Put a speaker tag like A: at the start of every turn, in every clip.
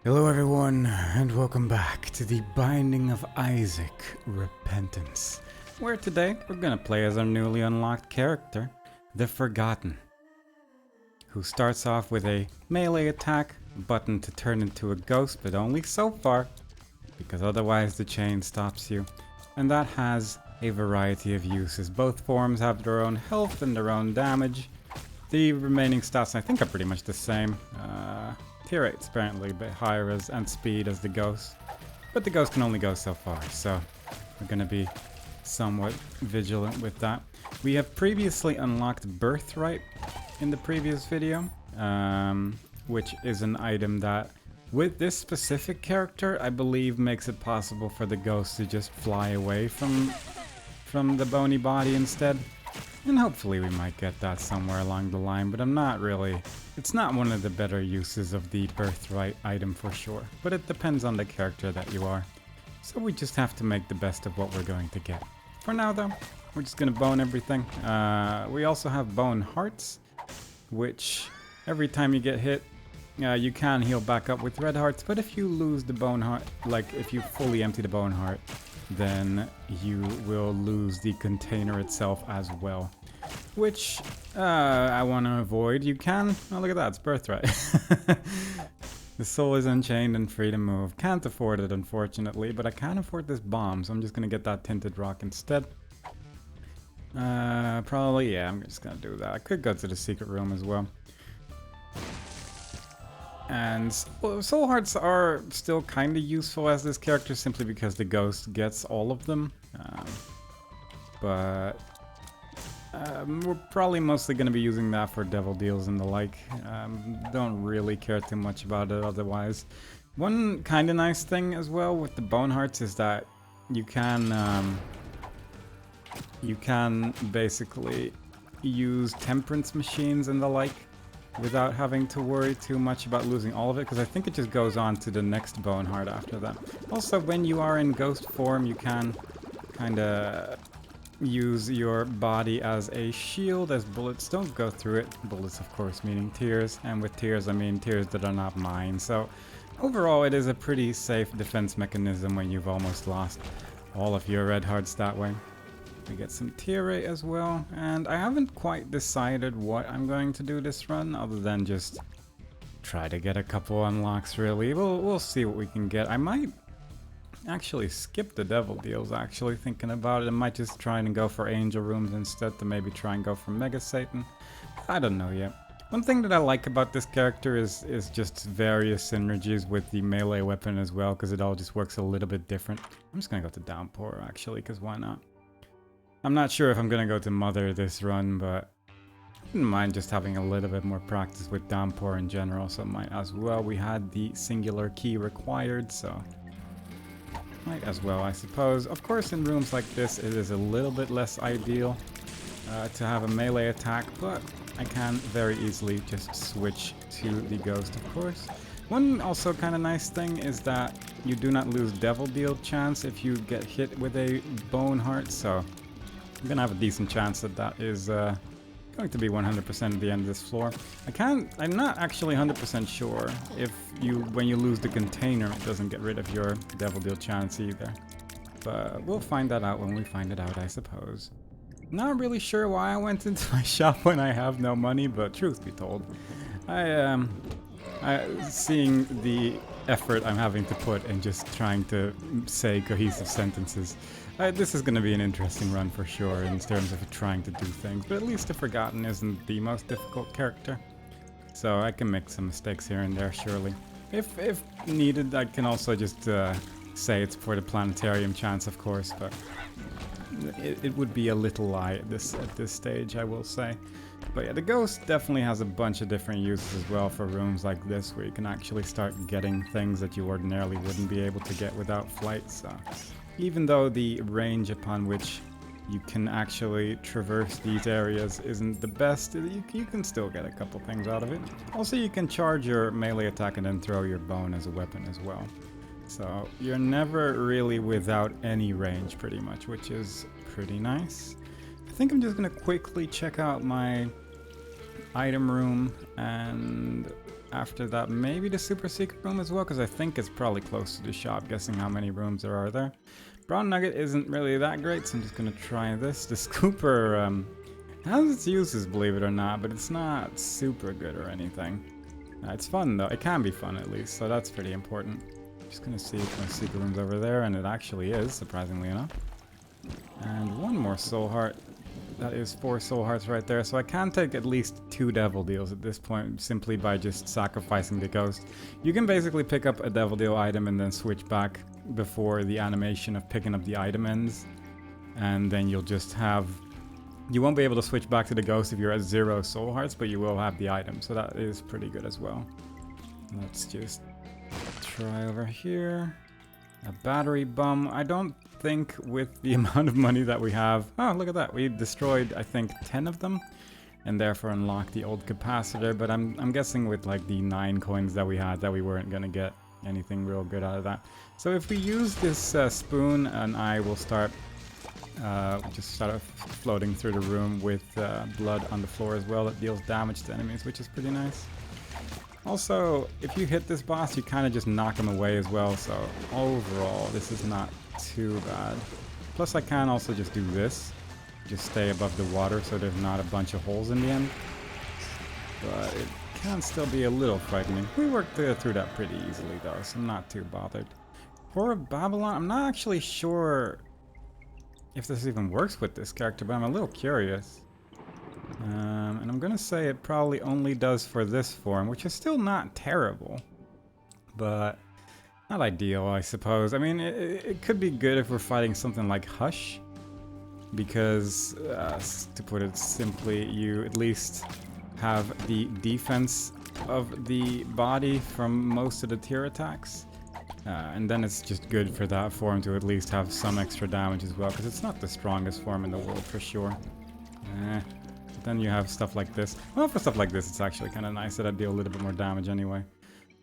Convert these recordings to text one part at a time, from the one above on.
A: Hello everyone, and welcome back to the Binding of Isaac Repentance, where today we're gonna play as our newly unlocked character, the Forgotten, who starts off with a melee attack, button to turn into a ghost, but only so far, because otherwise the chain stops you, and that has a variety of uses. Both forms have their own health and their own damage. The remaining stats I think are pretty much the same. Tier rate's apparently a bit higher and speed as the ghost, but the ghost can only go so far, so we're going to be somewhat vigilant with that. We have previously unlocked Birthright in the previous video, which is an item that, with this specific character, I believe makes it possible for the ghost to just fly away from the bony body instead. And hopefully we might get that somewhere along the line, but I'm not really... It's not one of the better uses of the Birthright item for sure, but it depends on the character that you are. So we just have to make the best of what we're going to get. For now though, we're just gonna bone everything. We also have bone hearts, which every time you get hit, you can heal back up with red hearts, but if you lose the bone heart, like if you fully empty the bone heart, then you will lose the container itself as well, which I want to avoid. You can, oh look at that, it's Birthright. The soul is unchained and free to move. Can't afford it unfortunately, but I can afford this bomb, so I'm just gonna get that tinted rock instead. Probably, yeah, I'm just gonna do that. I could go to the secret room as well. And soul hearts are still kind of useful as this character simply because the ghost gets all of them. But we're probably mostly going to be using that for devil deals and the like. Don't really care too much about it otherwise. One kind of nice thing as well with the bone hearts is that you can basically use temperance machines and the like without having to worry too much about losing all of it, because I think it just goes on to the next bone heart after that. Also, when you are in ghost form, you can kind of use your body as a shield, as bullets don't go through it. Bullets, of course, meaning tears, and with tears I mean tears that are not mine. So overall it is a pretty safe defense mechanism when you've almost lost all of your red hearts that way. We get some tier rate as well, and I haven't quite decided what I'm going to do this run other than just try to get a couple unlocks really. We'll see what we can get. I might actually skip the devil deals, actually thinking about it. I might just try and go for angel rooms instead to maybe try and go for Mega Satan. I don't know yet. One thing that I like about this character is just various synergies with the melee weapon as well, because it all just works a little bit different. I'm just gonna go to Downpour actually, because why not? I'm not sure if I'm gonna go to Mother this run, but I wouldn't mind just having a little bit more practice with Downpour in general, so might as well. We had the singular key required, so might as well, I suppose. Of course, in rooms like this, it is a little bit less ideal to have a melee attack, but I can very easily just switch to the ghost, of course. One also kind of nice thing is that you do not lose devil deal chance if you get hit with a bone heart, so I'm gonna have a decent chance that that is going to be 100% at the end of this floor. I'm not actually 100% sure if when you lose the container, it doesn't get rid of your devil deal chance either. But we'll find that out when we find it out, I suppose. Not really sure why I went into my shop when I have no money, but truth be told, seeing the effort I'm having to put in just trying to say cohesive sentences, this is going to be an interesting run for sure in terms of trying to do things, but at least the Forgotten isn't the most difficult character, so I can make some mistakes here and there surely. If needed, I can also just say it's for the planetarium chance, of course, but it would be a little lie at this stage, I will say. But yeah, the ghost definitely has a bunch of different uses as well for rooms like this, where you can actually start getting things that you ordinarily wouldn't be able to get without flight. So even though the range upon which you can actually traverse these areas isn't the best, you can still get a couple things out of it. Also, you can charge your melee attack and then throw your bone as a weapon as well. So you're never really without any range pretty much, which is pretty nice. I think I'm just gonna quickly check out my item room, and after that, maybe the super secret room as well, because I think it's probably close to the shop, guessing how many rooms there are there. Brown nugget isn't really that great, so I'm just gonna try this. The scooper has its uses, believe it or not, but it's not super good or anything. It's fun though, it can be fun at least, so that's pretty important. Just gonna see if my secret room's over there, and it actually is, surprisingly enough. And one more soul heart. That is 4 soul hearts right there, so I can take at least 2 devil deals at this point, simply by just sacrificing the ghost. You can basically pick up a devil deal item and then switch back before the animation of picking up the item ends. And then you'll just have... You won't be able to switch back to the ghost if you're at 0 soul hearts, but you will have the item, so that is pretty good as well. Let's just try over here. A battery bum. I don't think with the amount of money that we have... Oh, look at that. We destroyed, I think, 10 of them, and therefore unlocked the old capacitor, but I'm guessing with like the 9 coins that we had that we weren't gonna get anything real good out of that. So if we use this spoon, and I will start just sort of floating through the room with blood on the floor as well, that deals damage to enemies, which is pretty nice. Also, if you hit this boss, you kind of just knock him away as well, so overall, this is not too bad. Plus, I can also just do this. Just stay above the water so there's not a bunch of holes in the end. But it can still be a little frightening. We worked through that pretty easily though, so I'm not too bothered. Whore of Babylon, I'm not actually sure if this even works with this character, but I'm a little curious. And I'm gonna say it probably only does for this form, which is still not terrible, but not ideal, I suppose. I mean, it could be good if we're fighting something like Hush, because, to put it simply, you at least have the defense of the body from most of the tier attacks. And then it's just good for that form to at least have some extra damage as well, because it's not the strongest form in the world for sure. Then you have stuff like this. Well, for stuff like this, it's actually kind of nice that I deal a little bit more damage anyway.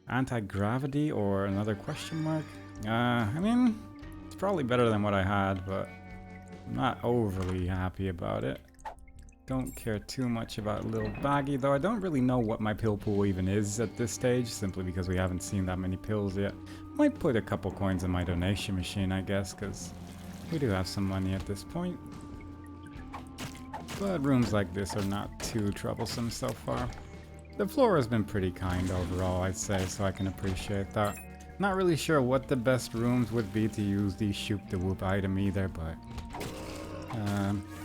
A: Anti-gravity or another question mark? I mean, it's probably better than what I had, but I'm not overly happy about it. Don't care too much about Little Baggy, though I don't really know what my pill pool even is at this stage, simply because we haven't seen that many pills yet. Might put a couple coins in my donation machine, I guess, because we do have some money at this point. But rooms like this are not too troublesome so far. The floor has been pretty kind overall, I'd say, so I can appreciate that. Not really sure what the best rooms would be to use the Shoot the Whoop item either, but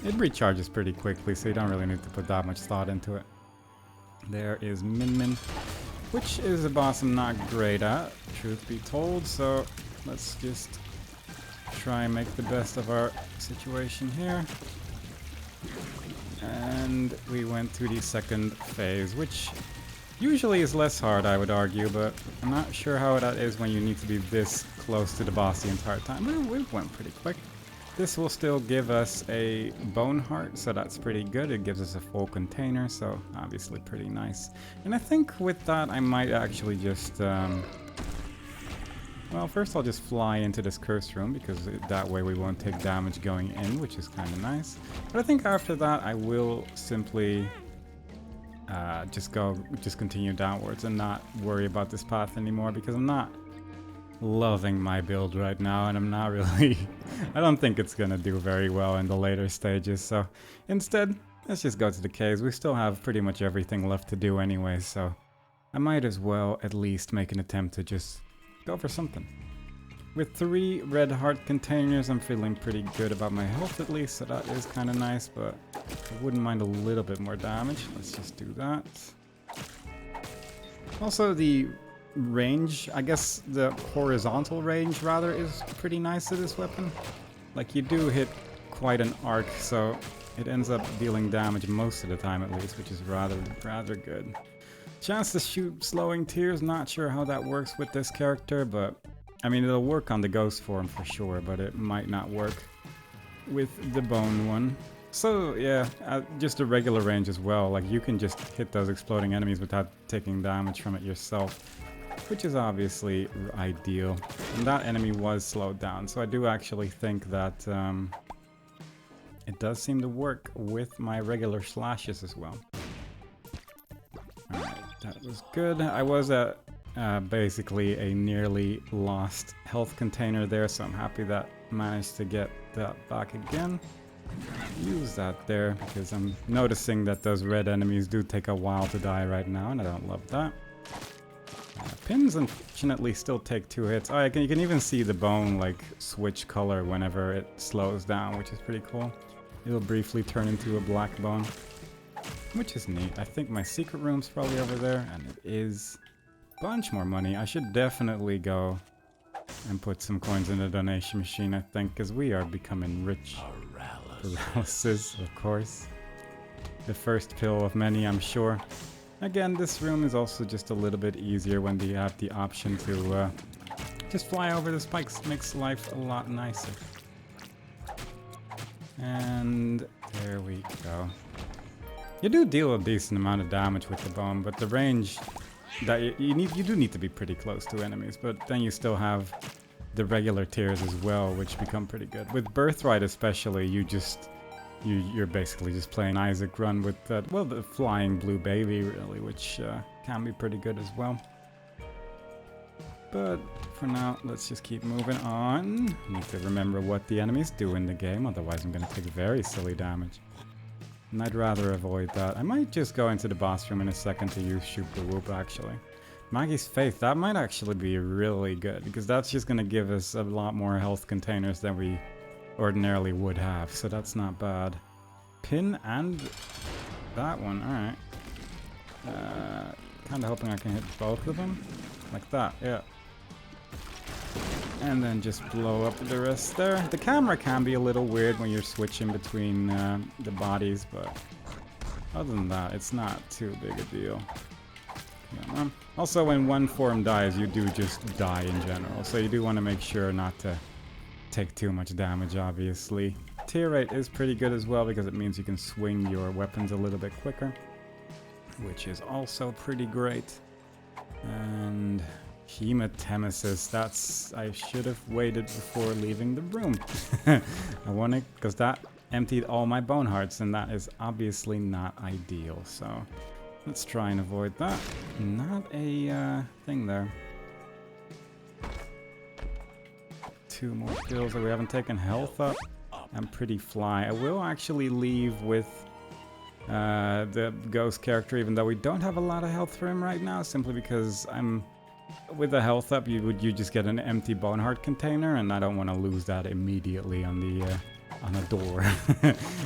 A: it recharges pretty quickly, so you don't really need to put that much thought into it. There is Min Min, which is a boss I'm not great at, truth be told, so let's just try and make the best of our situation here. And we went to the second phase, which usually is less hard, I would argue, but I'm not sure how that is when you need to be this close to the boss the entire time. We went pretty quick. This will still give us a bone heart, so that's pretty good. It gives us a full container, so obviously pretty nice. And I think with that I might actually just... well, first I'll just fly into this cursed room, because that way we won't take damage going in, which is kind of nice. But I think after that I will simply just continue downwards and not worry about this path anymore, because I'm not loving my build right now, and I'm not really... I don't think it's gonna do very well in the later stages, so instead, let's just go to the caves. We still have pretty much everything left to do anyway, so I might as well at least make an attempt to just go for something. With 3 red heart containers, I'm feeling pretty good about my health at least, so that is kind of nice, but I wouldn't mind a little bit more damage. Let's just do that. Also, the range, I guess the horizontal range rather, is pretty nice to this weapon. Like, you do hit quite an arc, so it ends up dealing damage most of the time at least, which is rather good. Chance to shoot slowing tears, not sure how that works with this character, but I mean, it'll work on the ghost form for sure, but it might not work with the bone one. So yeah, just a regular range as well. Like, you can just hit those exploding enemies without taking damage from it yourself, which is obviously ideal. And that enemy was slowed down, so I do actually think that it does seem to work with my regular slashes as well. Alright, That was good. I was at basically a nearly lost health container there, so I'm happy that I managed to get that back again. Use that there, because I'm noticing that those red enemies do take a while to die right now, and I don't love that. Pins unfortunately still take 2 hits. Oh, you can even see the bone like switch color whenever it slows down, which is pretty cool. It'll briefly turn into a black bone, which is neat. I think my secret room's probably over there, and it is. Bunch more money. I should definitely go and put some coins in the donation machine, I think, because we are becoming rich. Paralysis, of course. The first pill of many, I'm sure. Again, this room is also just a little bit easier when you have the option to just fly over the spikes. Makes life a lot nicer. And there we go. You do deal a decent amount of damage with the bomb, but the range that you do need to be pretty close to enemies, but then you still have the regular tiers as well, which become pretty good. With Birthright especially, you're basically just playing Isaac Run with that, well, the flying blue baby really, which can be pretty good as well. But for now, let's just keep moving on. Need to remember what the enemies do in the game, otherwise I'm gonna take very silly damage. And I'd rather avoid that. I might just go into the boss room in a second to use Shoot the Whoop, actually. Maggie's Faith, that might actually be really good, because that's just going to give us a lot more health containers than we ordinarily would have, so that's not bad. Pin and that one, alright. Kind of hoping I can hit both of them. Like that, yeah. And then just blow up the rest there. The camera can be a little weird when you're switching between the bodies, but other than that, it's not too big a deal. Yeah, also, when one form dies, you do just die in general, so you do want to make sure not to take too much damage, obviously. Tear rate is pretty good as well, because it means you can swing your weapons a little bit quicker, which is also pretty great. And Hematemesis, that's... I should have waited before leaving the room. I want it, because that emptied all my bone hearts, and that is obviously not ideal, so let's try and avoid that. Not a thing there. 2 more kills, we haven't taken health up. I'm pretty fly. I will actually leave with the ghost character, even though we don't have a lot of health for him right now, simply because I'm... With the health up, you just get an empty bone heart container, and I don't want to lose that immediately on the door.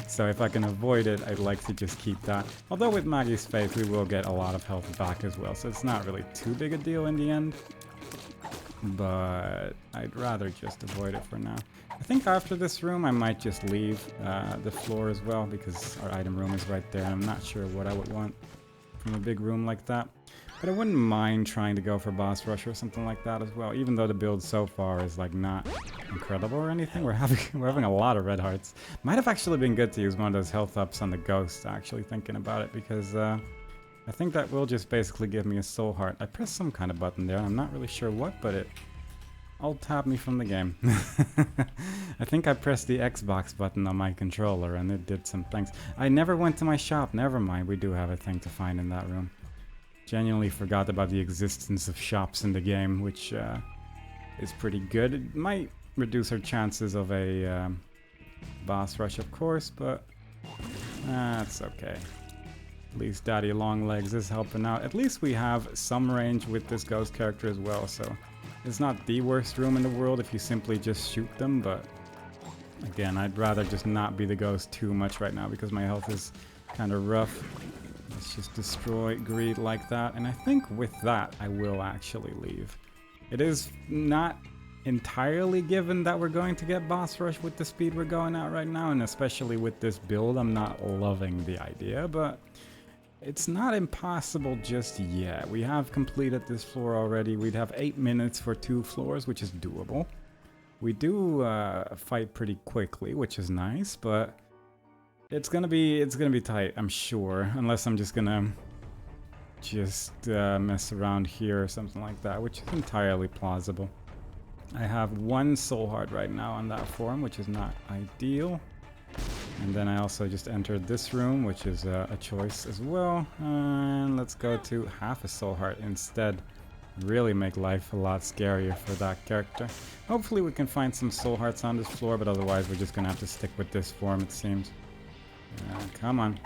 A: So if I can avoid it, I'd like to just keep that. Although with Maggie's Faith, we will get a lot of health back as well, so it's not really too big a deal in the end. But I'd rather just avoid it for now. I think after this room, I might just leave the floor as well, because our item room is right there, and I'm not sure what I would want from a big room like that. But I wouldn't mind trying to go for boss rush or something like that as well, even though the build so far is like not incredible or anything. We're having a lot of red hearts. Might have actually been good to use one of those health ups on the ghost, actually thinking about it, because I think that will just basically give me a soul heart. I pressed some kind of button there, I'm not really sure what, but it alt-tabbed me from the game. I think I pressed the Xbox button on my controller and it did some things. I never went to my shop, never mind, we do have a thing to find in that room. Genuinely forgot about the existence of shops in the game, which is pretty good. It might reduce our chances of a boss rush, of course, but that's okay. At least Daddy Longlegs is helping out. At least we have some range with this ghost character as well, so it's not the worst room in the world if you simply just shoot them, but again, I'd rather just not be the ghost too much right now because my health is kind of rough. Let's just destroy greed like that, and I think with that I will actually leave. It is not entirely given that we're going to get boss rush with the speed we're going at right now, and especially with this build I'm not loving the idea, but it's not impossible just yet. We have completed this floor already. We'd have 8 minutes for 2 floors, which is doable. We do fight pretty quickly, which is nice, but it's gonna be tight, I'm sure, unless I'm just gonna mess around here or something like that, which is entirely plausible. I have 1 soul heart right now on that form, which is not ideal. And then I also just entered this room, which is a choice as well. And let's go to half a soul heart instead. Really make life a lot scarier for that character. Hopefully we can find some soul hearts on this floor, but otherwise we're just gonna have to stick with this form, it seems. Come on.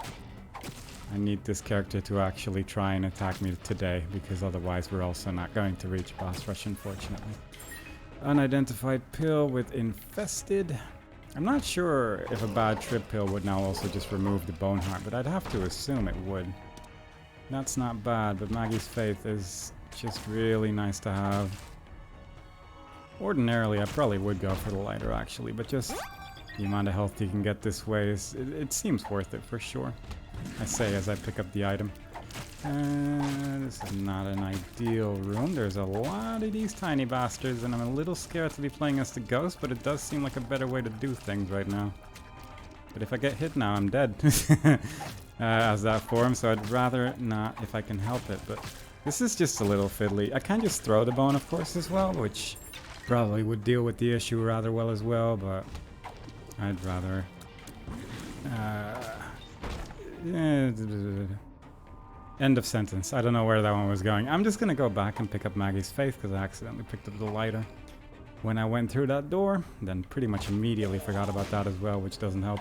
A: I need this character to actually try and attack me today, because otherwise we're also not going to reach boss rush, unfortunately. Unidentified pill with infested. I'm not sure if a bad trip pill would now also just remove the bone heart, but I'd have to assume it would. That's not bad, but Maggie's Faith is just really nice to have. Ordinarily, I probably would go for the lighter actually, but just the amount of health you can get this way it seems worth it for sure. I say as I pick up the item. This is not an ideal room. There's a lot of these tiny bastards, and I'm a little scared to be playing as the ghost, but it does seem like a better way to do things right now. But if I get hit now, I'm dead as that form, so I'd rather not if I can help it. But this is just a little fiddly. I can just throw the bone, of course, as well, which probably would deal with the issue rather well as well, but I'd rather... End of sentence. I don't know where that one was going. I'm just gonna go back and pick up Maggie's Faith because I accidentally picked up the lighter when I went through that door. Then pretty much immediately forgot about that as well, which doesn't help.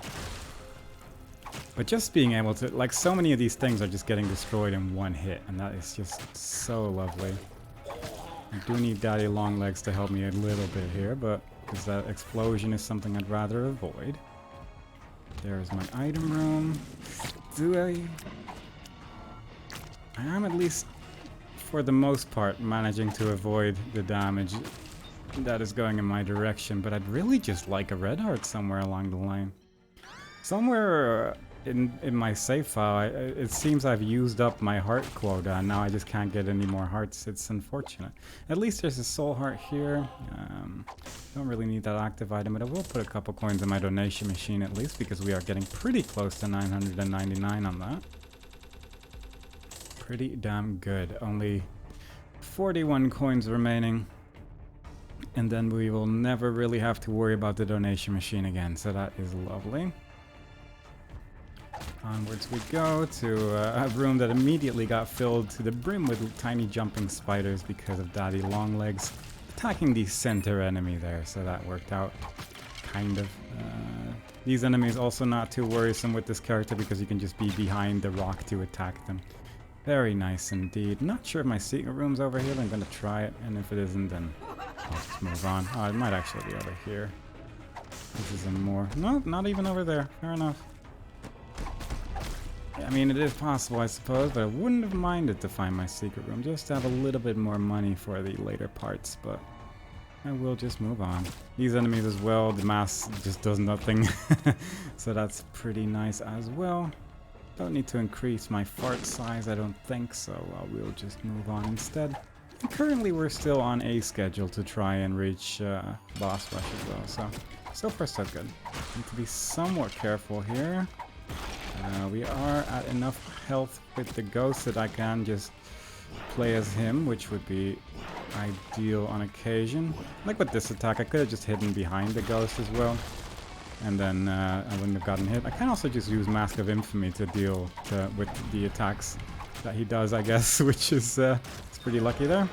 A: But just being able to, like, so many of these things are just getting destroyed in one hit, and that is just so lovely. I do need Daddy Longlegs to help me a little bit here, but because that explosion is something I'd rather avoid. There's my item room. I am, at least for the most part, managing to avoid the damage that is going in my direction, but I'd really just like a red heart somewhere along the line. Somewhere in my save file, it seems I've used up my heart quota, and now I just can't get any more hearts. It's unfortunate. At least there's a soul heart here. Don't really need that active item, but I will put a couple coins in my donation machine at least, because we are getting pretty close to 999 on that. Pretty damn good. Only 41 coins remaining. And then we will never really have to worry about the donation machine again, so that is lovely. Onwards we go to a room that immediately got filled to the brim with tiny jumping spiders because of Daddy Longlegs attacking the center enemy there, so that worked out, kind of. These enemies also not too worrisome with this character because you can just be behind the rock to attack them. Very nice indeed. Not sure if my secret room's over here, but I'm gonna try it, and if it isn't, then I'll just move on. Oh, it might actually be over here. This is a more... No, not even over there. Fair enough. I mean, it is possible, I suppose, but I wouldn't have minded to find my secret room, just to have a little bit more money for the later parts, but I will just move on. These enemies as well, the mass just does nothing, so that's pretty nice as well. Don't need to increase my fart size, I don't think, so I will just move on instead. And currently we're still on a schedule to try and reach boss rush as well, so far so good. Need to be somewhat careful here. We are at enough health with the ghost that I can just play as him, which would be ideal on occasion. Like with this attack, I could have just hidden behind the ghost as well, and then I wouldn't have gotten hit. I can also just use Mask of Infamy to deal with the attacks that he does, I guess, which is it's pretty lucky there.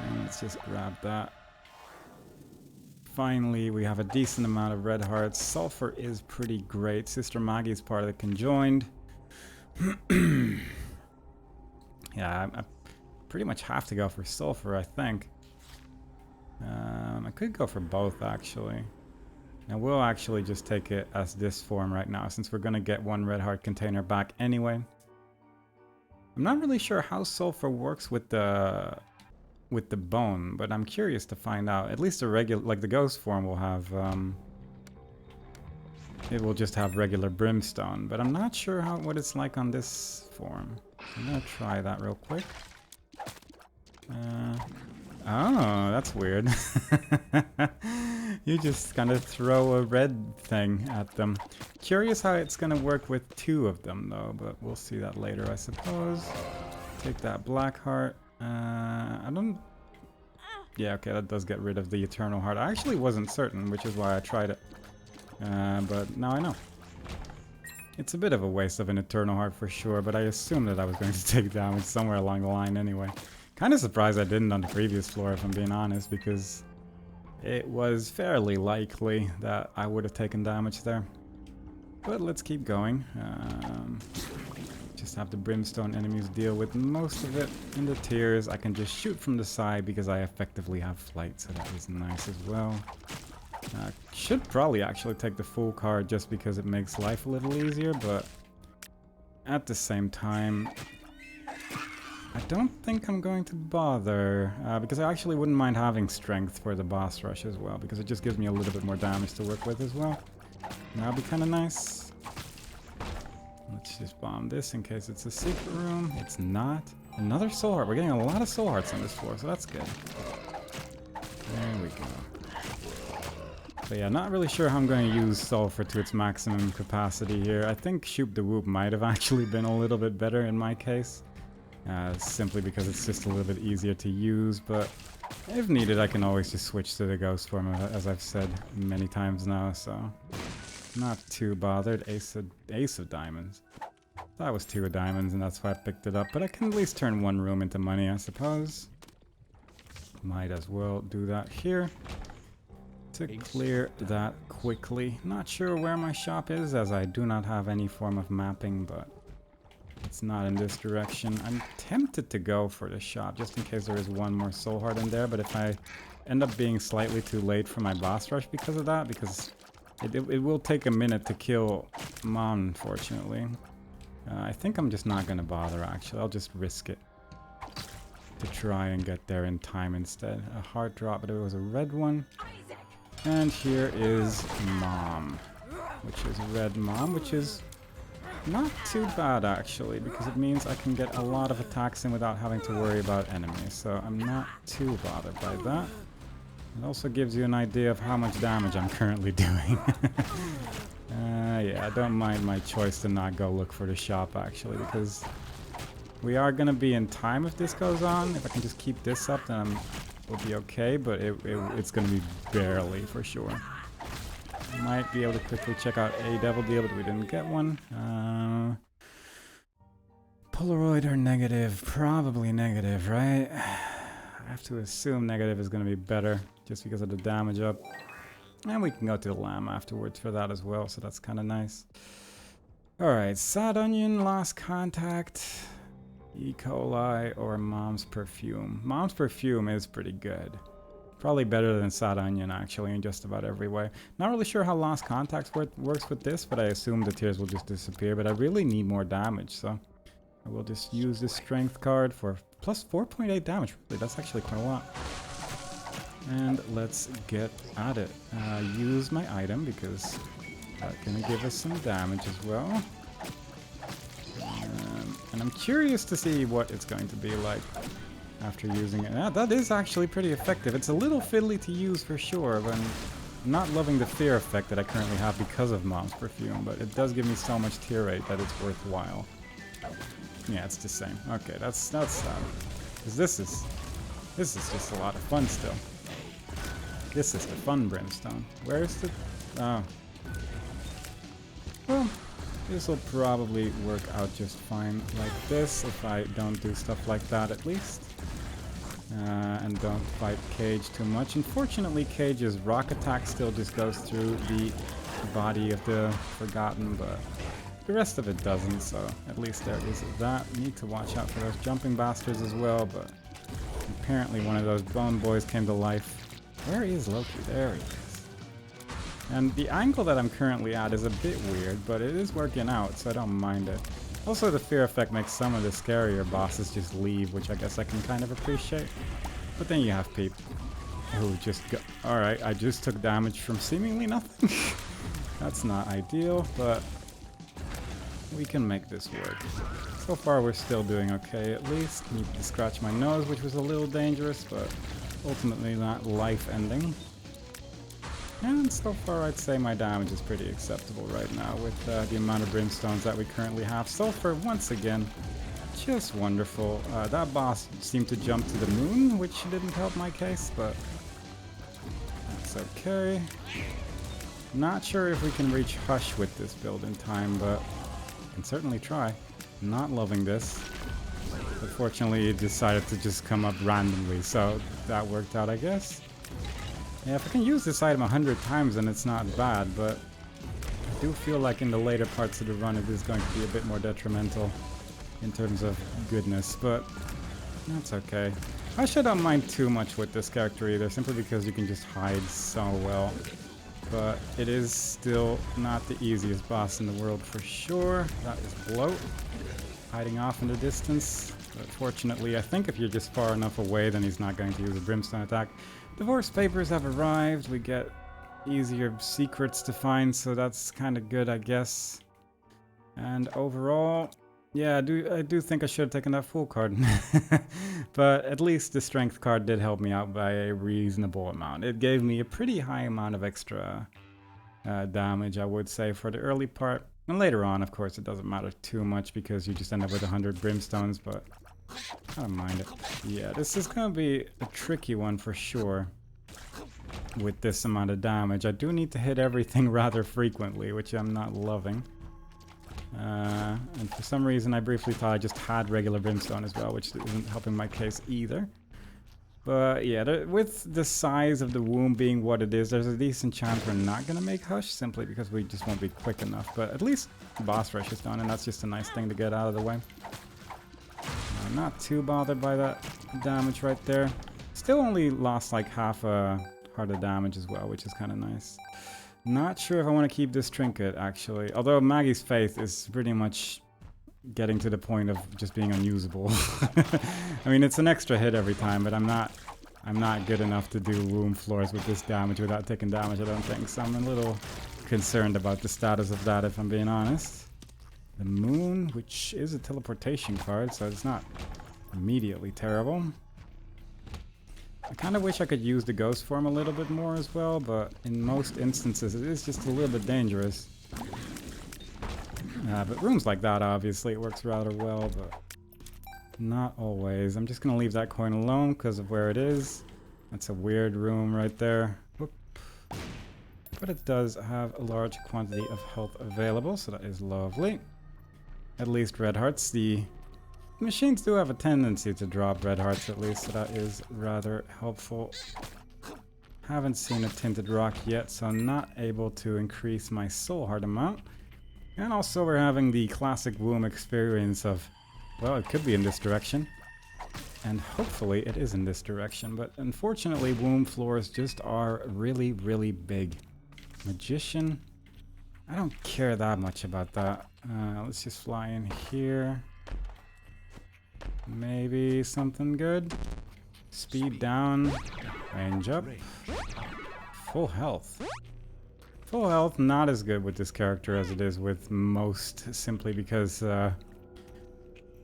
A: And let's just grab that. Finally, we have a decent amount of red hearts. Sulfur is pretty great. Sister Maggie's part of the conjoined. Yeah, I pretty much have to go for sulfur, I think. I could go for both, actually. I will actually just take it as this form right now, since we're going to get one red heart container back anyway. I'm not really sure how sulfur works with the bone, but I'm curious to find out. At least the regular, like the ghost form will have, it will just have regular brimstone, but I'm not sure what it's like on this form. I'm gonna try that real quick. Oh, that's weird. You just kind of throw a red thing at them. Curious how it's gonna work with two of them though, but we'll see that later, I suppose. Take that black heart. I don't... Yeah, okay, that does get rid of the eternal heart. I actually wasn't certain, which is why I tried it. But now I know. It's a bit of a waste of an Eternal Heart for sure, but I assumed that I was going to take damage somewhere along the line anyway. Kind of surprised I didn't on the previous floor, if I'm being honest, because it was fairly likely that I would have taken damage there. But let's keep going. Just have the Brimstone enemies deal with most of it. In the tiers, I can just shoot from the side because I effectively have flight, so that is nice as well. Should probably actually take the full card just because it makes life a little easier, but at the same time, I don't think I'm going to bother, because I actually wouldn't mind having strength for the boss rush as well, because it just gives me a little bit more damage to work with as well. And that'll be kind of nice. Let's just bomb this in case it's a secret room. It's not. Another soul heart. We're getting a lot of soul hearts on this floor, so that's good. There we go. But yeah, not really sure how I'm going to use Sulfur to its maximum capacity here. I think Shoop the Whoop might have actually been a little bit better in my case. Simply because it's just a little bit easier to use, but if needed I can always just switch to the Ghost form, as I've said many times now, so not too bothered. Ace of Diamonds. That was 2 of Diamonds and that's why I picked it up, but I can at least turn 1 room into money, I suppose. Might as well do that here to clear that quickly. Not sure where my shop is, as I do not have any form of mapping, but it's not in this direction. I'm tempted to go for the shop, just in case there is one more soul heart in there, but if I end up being slightly too late for my boss rush because of that, because it will take a minute to kill Mom, unfortunately. I think I'm just not going to bother, actually. I'll just risk it to try and get there in time instead. A heart drop, but it was a red one. And here is Mom, which is Red Mom, which is not too bad actually, because it means I can get a lot of attacks in without having to worry about enemies, so I'm not too bothered by that. It also gives you an idea of how much damage I'm currently doing. Yeah, I don't mind my choice to not go look for the shop actually, because we are going to be in time if this goes on. If I can just keep this up, then we'll be okay, but it's going to be barely for sure. Might be able to quickly check out a devil deal, but we didn't get one. Polaroid or negative? Probably negative, right? I have to assume negative is going to be better, just because of the damage up. And we can go to the lamb afterwards for that as well, so that's kind of nice. Alright, Sad Onion, Lost Contact, E. coli, or Mom's Perfume. Mom's Perfume is pretty good. Probably better than Sad Onion, actually, in just about every way. Not really sure how Lost Contacts works with this, but I assume the tears will just disappear. But I really need more damage, so I will just use this Strength card for plus 4.8 damage. Really, that's actually quite a lot. And let's get at it. Use my item, because that's going to give us some damage as well. And I'm curious to see what it's going to be like after using it. That is actually pretty effective. It's a little fiddly to use for sure, but I'm not loving the fear effect that I currently have because of Mom's Perfume, but it does give me so much tear rate that it's worthwhile. Yeah, it's the same. Okay, that's because this is just a lot of fun still. This is the fun Brimstone. Where is the... Oh. Well, this will probably work out just fine like this, if I don't do stuff like that at least. And don't fight Cage too much. Unfortunately, Cage's rock attack still just goes through the body of the Forgotten, but the rest of it doesn't, so at least there is that. Need to watch out for those jumping bastards as well, but apparently one of those bone boys came to life. Where is Loki? There he is. And the angle that I'm currently at is a bit weird, but it is working out, so I don't mind it. Also, the fear effect makes some of the scarier bosses just leave, which I guess I can kind of appreciate. But then you have people who just go... Alright, I just took damage from seemingly nothing. That's not ideal, but we can make this work. So far, we're still doing okay, at least. Need to scratch my nose, which was a little dangerous, but ultimately not life-ending. And so far, I'd say my damage is pretty acceptable right now with the amount of brimstones that we currently have. Sulfur, once again, just wonderful. That boss seemed to jump to the moon, which didn't help my case, but that's okay. Not sure if we can reach Hush with this build in time, but can certainly try. Not loving this. But fortunately, it decided to just come up randomly, so that worked out, I guess. Yeah, if I can use this item 100 times, then it's not bad, but I do feel like in the later parts of the run, it is going to be a bit more detrimental in terms of goodness, but that's okay. I don't mind too much with this character either, simply because you can just hide so well. But it is still not the easiest boss in the world for sure. That is Bloat, hiding off in the distance. But fortunately, I think if you're just far enough away, then he's not going to use a Brimstone attack. Divorce papers have arrived. We get easier secrets to find, so that's kind of good, I guess. And overall, yeah, I do think I should have taken that Fool card. But at least the Strength card did help me out by a reasonable amount. It gave me a pretty high amount of extra damage, I would say, for the early part. And later on, of course, it doesn't matter too much because you just end up with 100 Brimstones, but I don't mind it. Yeah, this is going to be a tricky one for sure with this amount of damage. I do need to hit everything rather frequently, which I'm not loving. And for some reason I briefly thought I just had regular Brimstone as well, which isn't helping my case either. But yeah, with the size of the wound being what it is, there's a decent chance we're not going to make Hush, simply because we just won't be quick enough. But at least the boss rush is done, and that's just a nice thing to get out of the way. I'm not too bothered by that damage right there. Still only lost like half a heart of damage as well, which is kind of nice. Not sure if I want to keep this trinket, actually. Although Maggie's Faith is pretty much getting to the point of just being unusable. I mean, it's an extra hit every time, but I'm not good enough to do wound floors with this damage without taking damage, I don't think. So I'm a little concerned about the status of that, if I'm being honest. The Moon, which is a teleportation card, so it's not immediately terrible. I kind of wish I could use the ghost form a little bit more as well, but in most instances it is just a little bit dangerous. But rooms like that, obviously, it works rather well, but not always. I'm just going to leave that coin alone because of where it is. That's a weird room right there. Whoop. But it does have a large quantity of health available, so that is lovely. At least red hearts. The machines do have a tendency to drop red hearts, at least, so that is rather helpful. Haven't seen a tinted rock yet, so I'm not able to increase my soul heart amount. And also we're having the classic womb experience of, well, it could be in this direction. And hopefully it is in this direction, but unfortunately womb floors just are really, really big. Magician, I don't care that much about that. Let's just fly in here. Maybe something good. Speed down, range up. Full health. Full health, not as good with this character as it is with most, simply because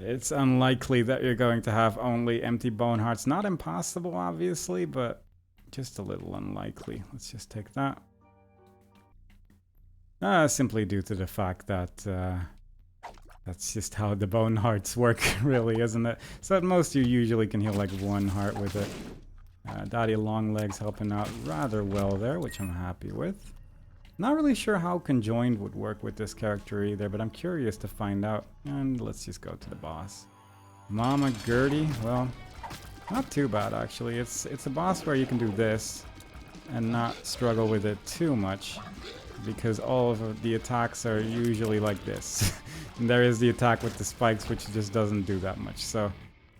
A: it's unlikely that you're going to have only empty bone hearts. Not impossible, obviously, but just a little unlikely. Let's just take that. Simply due to the fact that that's just how the bone hearts work, really, isn't it? So at most you usually can heal like one heart with it. Daddy Longlegs helping out rather well there, which I'm happy with. Not really sure how Conjoined would work with this character either, but I'm curious to find out. And let's just go to the boss. Mama Gertie, well, not too bad actually. It's a boss where you can do this and not struggle with it too much, because all of the attacks are usually like this. And there is the attack with the spikes, which just doesn't do that much. So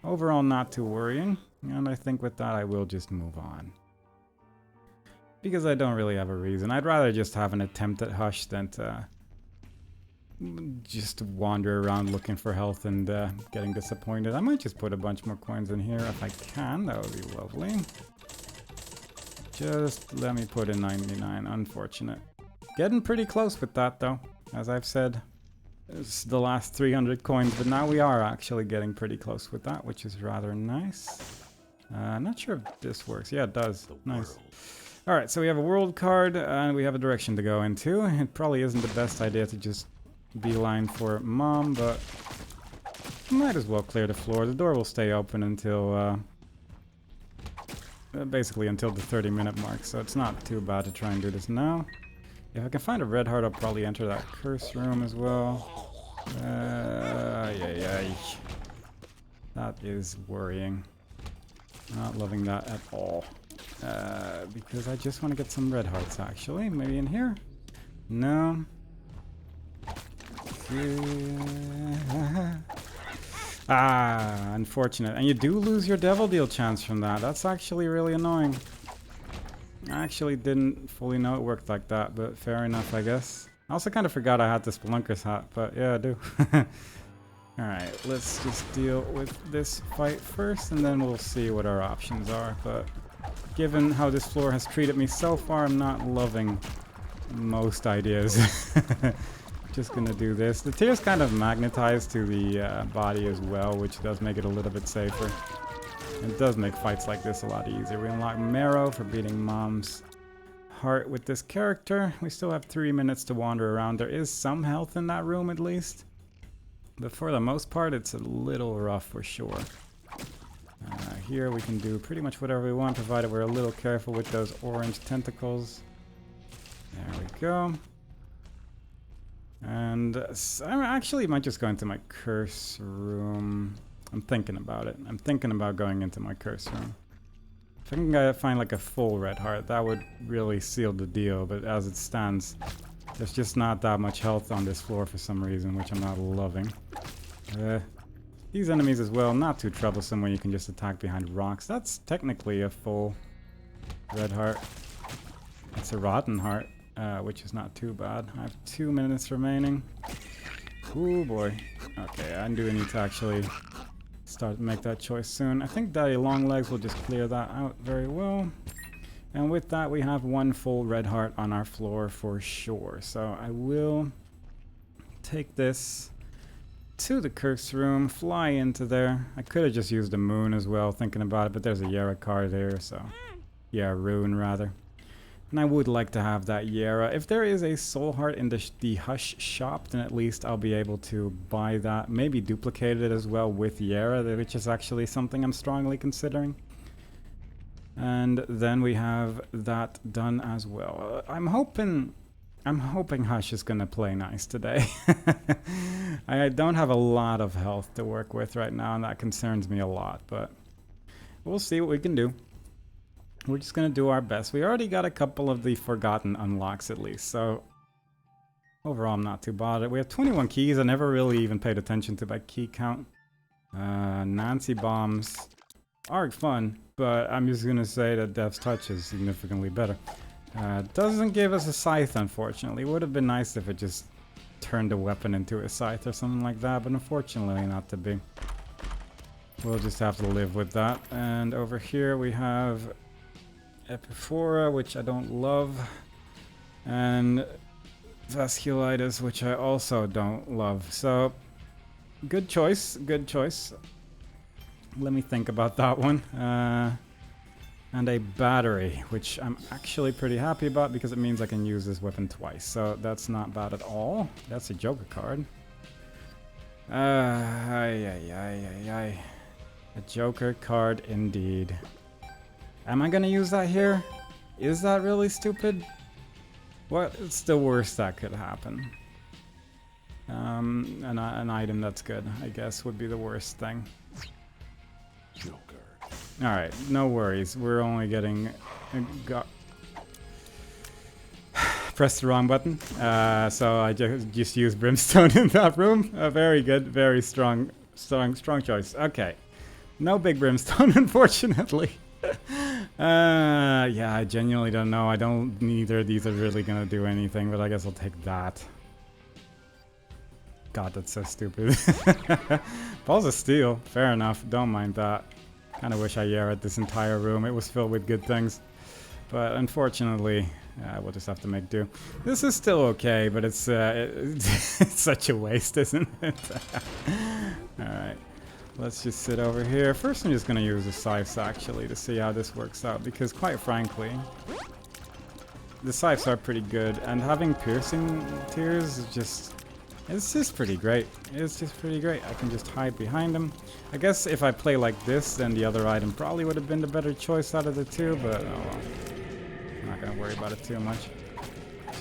A: overall, not too worrying. And I think with that, I will just move on, because I don't really have a reason. I'd rather just have an attempt at Hush than to just wander around looking for health and getting disappointed. I might just put a bunch more coins in here if I can. That would be lovely. Just let me put in 99. Unfortunate. Getting pretty close with that, though. As I've said, it's the last 300 coins, but now we are actually getting pretty close with that, which is rather nice. Not sure if this works. Yeah, it does. Nice. Alright, so we have a world card, and we have a direction to go into. It probably isn't the best idea to just beeline for Mom, but might as well clear the floor. The door will stay open until, basically until the 30-minute mark, so it's not too bad to try and do this now. If I can find a red heart, I'll probably enter that curse room as well. Yay. That is worrying. Not loving that at all. Because I just want to get some red hearts, actually. Maybe in here? No. Ah, unfortunate. And you do lose your Devil Deal chance from that. That's actually really annoying. I actually didn't fully know it worked like that, but fair enough, I guess. I also kind of forgot I had the Spelunker's hat, but yeah, I do. Alright, let's just deal with this fight first, and then we'll see what our options are. But given how this floor has treated me so far, I'm not loving most ideas. Just gonna do this. The tear's kind of magnetized to the body as well, which does make it a little bit safer. It does make fights like this a lot easier. We unlock Marrow for beating Mom's heart with this character. We still have 3 minutes to wander around. There is some health in that room at least. But for the most part, it's a little rough for sure. Here we can do pretty much whatever we want, provided we're a little careful with those orange tentacles. There we go. And I actually might just go into my curse room. I'm thinking about it. I'm thinking about going into my curse room. If I can find like a full red heart, that would really seal the deal. But as it stands, there's just not that much health on this floor for some reason, which I'm not loving. These enemies as well, not too troublesome when you can just attack behind rocks. That's technically a full red heart. It's a rotten heart. Which is not too bad. I have 2 minutes remaining. Oh boy. Okay, I do need to actually start to make that choice soon. I think Daddy Longlegs will just clear that out very well. And with that, we have 1 full red heart on our floor for sure. So I will take this to the curse room, fly into there. I could have just used the moon as well, thinking about it, but there's a Yara card there, so... yeah, rune rather. And I would like to have that Yara. If there is a soul heart in the Hush shop, then at least I'll be able to buy that. Maybe duplicate it as well with Yara, which is actually something I'm strongly considering. And then we have that done as well. I'm hoping Hush is gonna play nice today. I don't have a lot of health to work with right now, and that concerns me a lot, but we'll see what we can do. We're just gonna do our best. We already got a couple of the forgotten unlocks at least, so overall I'm not too bothered. We have 21 keys. I never really even paid attention to my key count. Nancy bombs are fun, but I'm just gonna say that Death's Touch is significantly better. Doesn't give us a scythe, unfortunately. Would have been nice if it just turned the weapon into a scythe or something like that, but unfortunately not to be. We'll just have to live with that. And over here we have Epiphora, which I don't love, and Vasculitis, which I also don't love. So, good choice, good choice. Let me think about that one. And a battery, which I'm actually pretty happy about because it means I can use this weapon twice. So that's not bad at all. That's a Joker card. A Joker card indeed. Am I gonna use that here? Is that really stupid? What's the worst that could happen? An item that's good, I guess, would be the worst thing.
B: Joker.
A: Alright, no worries. We're only getting... pressed the wrong button. So I just used Brimstone in that room. Very good, very strong choice. Okay. No big Brimstone, unfortunately. Yeah, I genuinely don't know. Neither of these are really gonna do anything, but I guess I'll take that. God, that's so stupid. Balls of Steel, fair enough. Don't mind that. Kind of wish I Yara'd this entire room. It was filled with good things. But unfortunately, we'll just have to make do. This is still okay, but it's such a waste, isn't it? Alright. Let's just sit over here. First, I'm just going to use the scythes, actually, to see how this works out. Because, quite frankly, the scythes are pretty good. And having piercing tears is just... it's just pretty great. It's just pretty great. I can just hide behind them. I guess if I play like this, then the other item probably would have been the better choice out of the two. But, oh well. I'm not going to worry about it too much.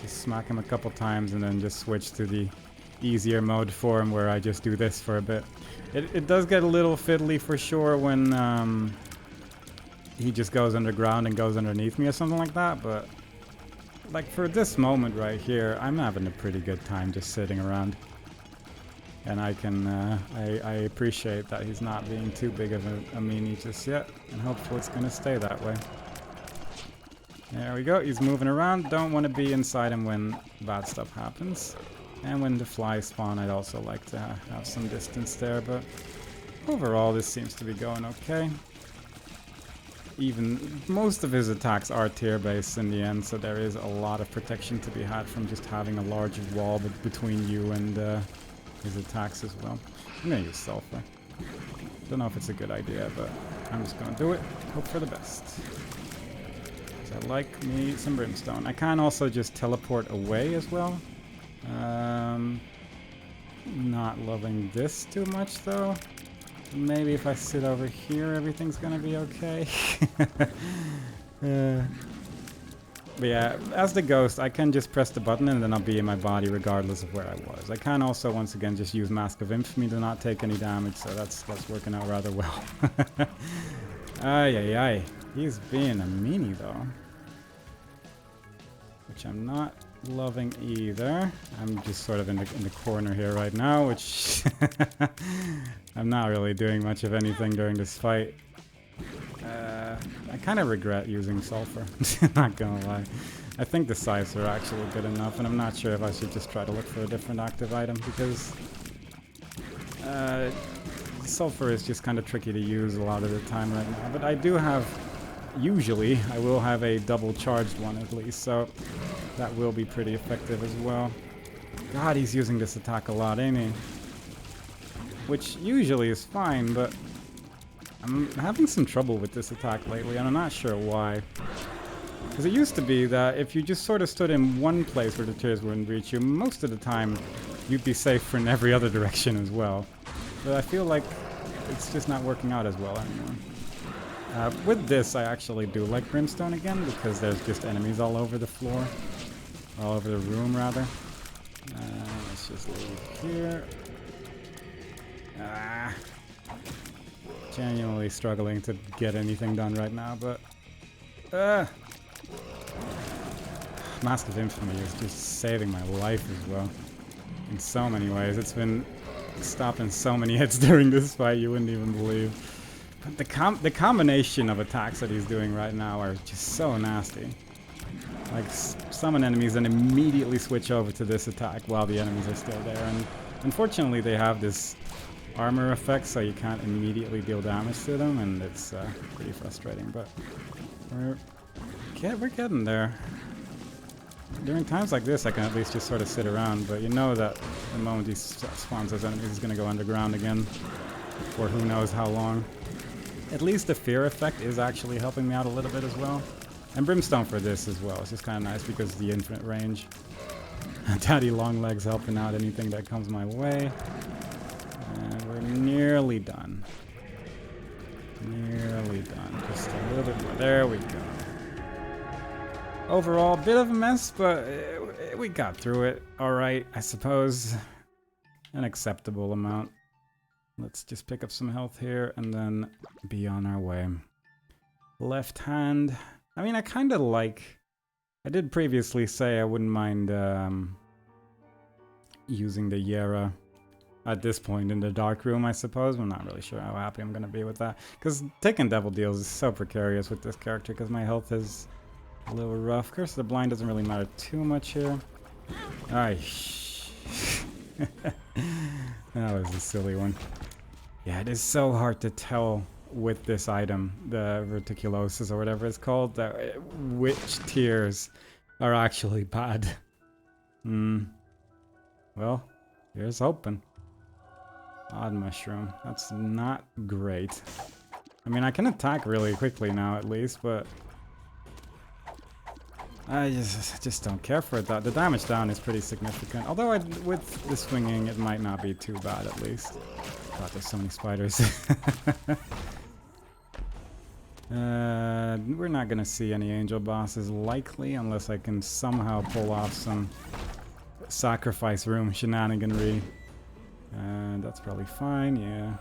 A: Just smack him a couple times and then just switch to the easier mode for him where I just do this for a bit. It does get a little fiddly for sure when he just goes underground and goes underneath me or something like that, but like for this moment right here, I'm having a pretty good time just sitting around. And I can, I appreciate that he's not being too big of a meanie just yet, and hopefully it's gonna stay that way. There we go, he's moving around. Don't want to be inside him when bad stuff happens. And when the flies spawn, I'd also like to have some distance there, but overall this seems to be going okay. Even most of his attacks are tier-based in the end, so there is a lot of protection to be had from just having a large wall between you and his attacks as well. I'm gonna use sulfur. Don't know if it's a good idea, but I'm just gonna do it. Hope for the best. I like me some brimstone. I can also just teleport away as well. Not loving this too much though. Maybe if I sit over here, everything's gonna be okay. But yeah, as the ghost, I can just press the button and then I'll be in my body regardless of where I was. I can also, once again, just use Mask of Infamy to not take any damage, so that's working out rather well. Ay, ay, ay. He's being a meanie, though. Which I'm not loving either. I'm just sort of in the corner here right now, which I'm not really doing much of anything during this fight. I kind of regret using sulfur, not gonna lie. I think the scythes are actually good enough, and I'm not sure if I should just try to look for a different active item, because sulfur is just kind of tricky to use a lot of the time right now. But I do have, usually, I will have a double charged one at least, so that will be pretty effective as well. God, he's using this attack a lot, ain't he? Which usually is fine, but I'm having some trouble with this attack lately, and I'm not sure why. Because it used to be that if you just sort of stood in one place where the tears wouldn't reach you, most of the time you'd be safe in every other direction as well. But I feel like it's just not working out as well anymore. With this, I actually do like Brimstone again, because there's just enemies all over the floor. All over the room, rather. Let's just leave here. Genuinely struggling to get anything done right now, but Mask of Infamy is just saving my life as well. In so many ways. It's been stopping so many hits during this fight you wouldn't even believe. But the combination of attacks that he's doing right now are just so nasty. Like, summon enemies and immediately switch over to this attack while the enemies are still there. And unfortunately they have this armor effect, so you can't immediately deal damage to them, and it's pretty frustrating, but we're getting there. During times like this, I can at least just sort of sit around, but you know that the moment he spawns those enemies, he's going to go underground again for who knows how long. At least the fear effect is actually helping me out a little bit as well. And Brimstone for this as well. It's just kind of nice because of the infinite range. Daddy Longlegs helping out anything that comes my way. And we're nearly done. Nearly done. Just a little bit more. There we go. Overall, bit of a mess, but we got through it. Alright, I suppose. An acceptable amount. Let's just pick up some health here and then be on our way. Left hand. I mean, I kind of like... I did previously say I wouldn't mind using the Yera at this point in the dark room, I suppose. I'm not really sure how happy I'm going to be with that. Because taking devil deals is so precarious with this character because my health is a little rough. Curse of the Blind doesn't really matter too much here. Alright. That was a silly one. Yeah, it is so hard to tell with this item, the Verticulosis or whatever it's called, that which tiers are actually bad. Well, here's hoping. Odd Mushroom. That's not great. I mean, I can attack really quickly now at least, but I just don't care for it. The damage down is pretty significant. Although with the swinging, it might not be too bad at least. God, there's so many spiders. We're not gonna see any angel bosses likely unless I can somehow pull off some sacrifice room shenaniganry. And that's probably fine, yeah.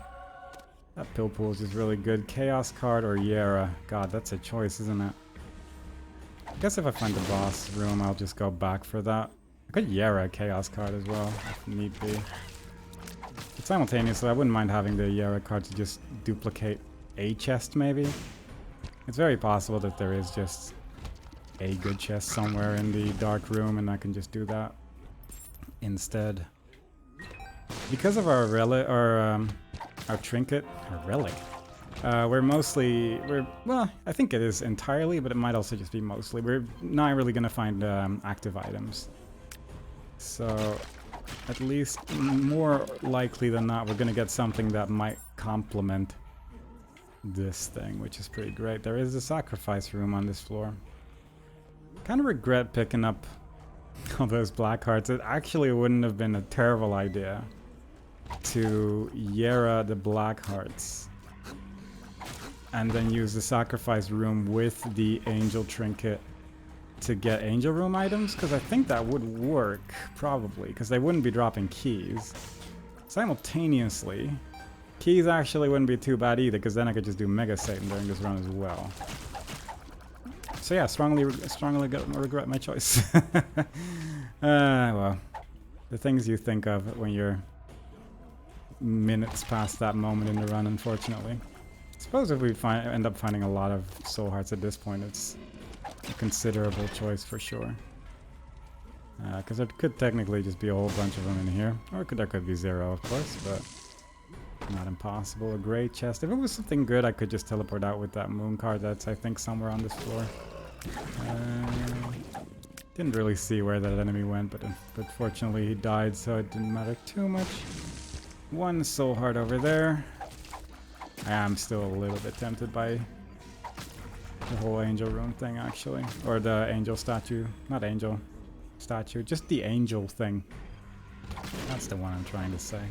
A: That pill pool is just really good. Chaos card or Yera. God, that's a choice, isn't it? I guess if I find the boss room, I'll just go back for that. I could Yera a Chaos card as well, if need be. But simultaneously, I wouldn't mind having the Yera card to just duplicate a chest, maybe. It's very possible that there is just a good chest somewhere in the dark room, and I can just do that instead. Because of our relic, or our trinket, our relic, well, I think it is entirely, but it might also just be mostly. We're not really going to find active items. So, at least more likely than not, we're going to get something that might complement this thing, which is pretty great. There is a sacrifice room on this floor. Kind of regret picking up all those black hearts. It actually wouldn't have been a terrible idea to Yera the black hearts and then use the sacrifice room with the angel trinket to get angel room items, because I think that would work, probably, because they wouldn't be dropping keys. Simultaneously, keys actually wouldn't be too bad either, because then I could just do Mega Satan during this run as well. So yeah, strongly regret my choice. Well, the things you think of when you're minutes past that moment in the run, unfortunately. I suppose if we end up finding a lot of soul hearts at this point, it's a considerable choice for sure. Because there could technically just be a whole bunch of them in here. Or there could be 0, of course, but not impossible. A great chest. If it was something good, I could just teleport out with that moon card that's, I think, somewhere on this floor. Didn't really see where that enemy went, but fortunately he died, so it didn't matter too much. One soul heart over there. I am still a little bit tempted by the whole angel room thing, actually. Or the angel statue. Not angel statue, just the angel thing. That's the one I'm trying to say.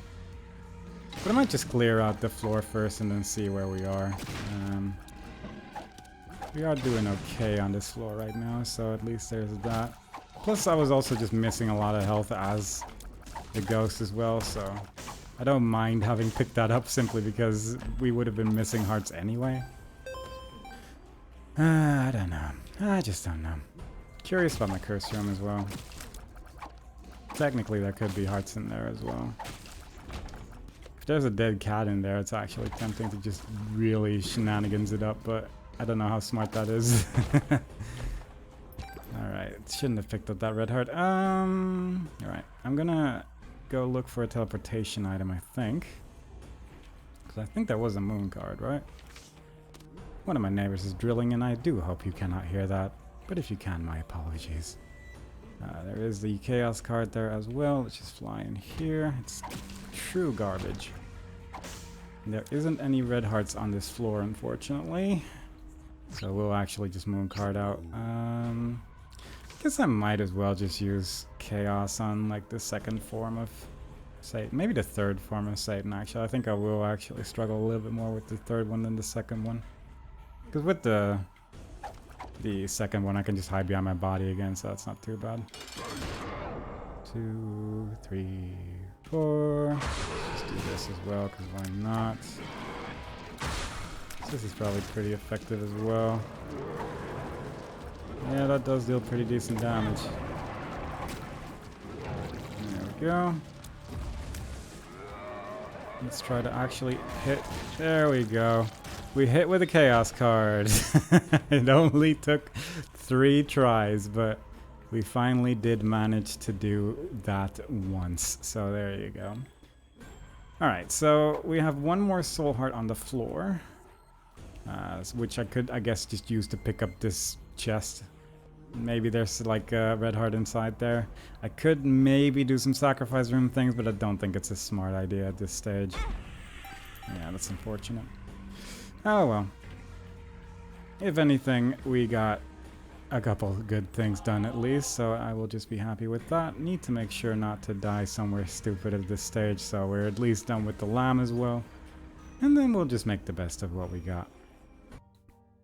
A: But I might just clear out the floor first and then see where we are. We are doing okay on this floor right now, so at least there's that. Plus I was also just missing a lot of health as the ghost as well, so I don't mind having picked that up simply because we would have been missing hearts anyway. I don't know. I just don't know. Curious about my curse room as well. Technically there could be hearts in there as well. If there's a dead cat in there, it's actually tempting to just really shenanigans it up, but I don't know how smart that is. Alright, shouldn't have picked up that red heart. Alright, I'm gonna go look for a teleportation item, I think. Because I think there was a moon card, right? One of my neighbors is drilling, and I do hope you cannot hear that. But if you can, my apologies. There is the chaos card there as well. Let's just fly in here. It's true garbage. And there isn't any red hearts on this floor, unfortunately. So we'll actually just moon card out. Guess I might as well just use chaos on like the second form of Satan. Maybe the third form of Satan, actually. I think I will actually struggle a little bit more with the third one than the second one. Because with the second one, I can just hide behind my body again, so that's not too bad. 2, 3, 4. Let's do this as well, because why not? This is probably pretty effective as well. Yeah, that does deal pretty decent damage. There we go. Let's try to actually hit. There we go. We hit with a chaos card. It only took 3 tries, but we finally did manage to do that once. So there you go. Alright, so we have one more soul heart on the floor. Which I could, I guess, just use to pick up this chest. Maybe there's like a red heart inside there. I could maybe do some sacrifice room things, but I don't think it's a smart idea at this stage. Yeah, that's unfortunate. Oh well. If anything, we got a couple good things done at least, so I will just be happy with that. Need to make sure not to die somewhere stupid at this stage, so we're at least done with the lamb as well. And then we'll just make the best of what we got.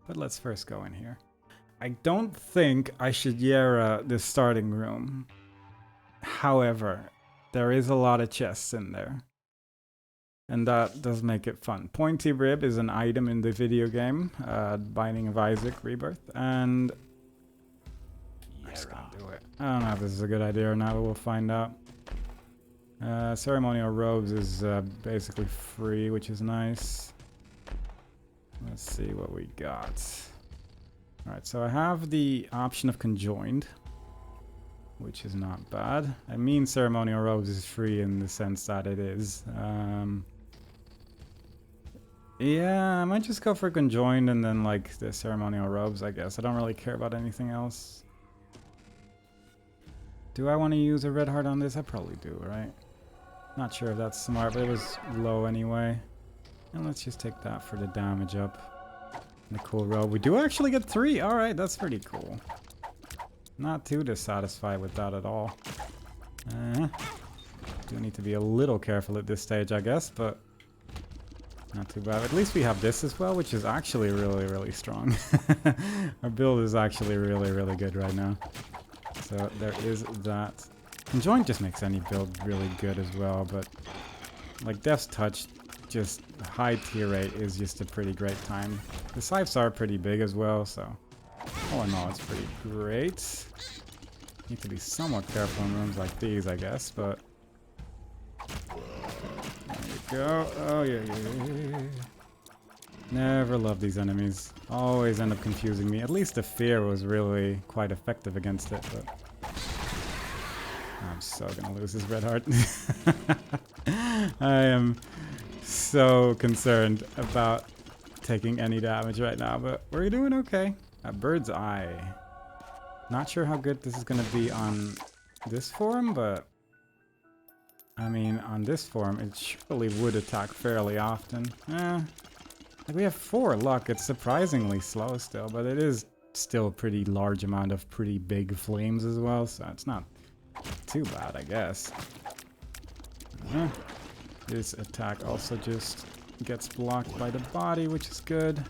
A: But let's first go in here. I don't think I should Yera the starting room. However, there is a lot of chests in there. And that does make it fun. Pointy Rib is an item in the video game, Binding of Isaac Rebirth, and I just can't do it. I don't know if this is a good idea or not, but we'll find out. Ceremonial Robes is basically free, which is nice. Let's see what we got. Alright, so I have the option of Conjoined, which is not bad. I mean, Ceremonial Robes is free in the sense that it is. Yeah, I might just go for Conjoined and then like the Ceremonial Robes, I guess. I don't really care about anything else. Do I want to use a red heart on this? I probably do, right? Not sure if that's smart, but it was low anyway. And let's just take that for the damage up. And a cool robe. We do actually get 3. Alright, that's pretty cool. Not too dissatisfied with that at all. Do need to be a little careful at this stage, I guess, but not too bad. At least we have this as well, which is actually really, really strong. Our build is actually really, really good right now. So there is that. Conjoint just makes any build really good as well, but like Death's Touch, just high tier rate is just a pretty great time. The scythes are pretty big as well, so all in all, it's pretty great. Need to be somewhat careful in rooms like these, I guess, but there you go. Oh, yeah. Never love these enemies. Always end up confusing me. At least the fear was really quite effective against it, but I'm so gonna lose this red heart. I am so concerned about taking any damage right now, but we're doing okay. Bird's Eye. Not sure how good this is gonna be on this form, but I mean, on this form, it surely would attack fairly often. Like we have 4 luck. It's surprisingly slow still, but it is still a pretty large amount of pretty big flames as well, so it's not too bad, I guess. This attack also just gets blocked by the body, which is good.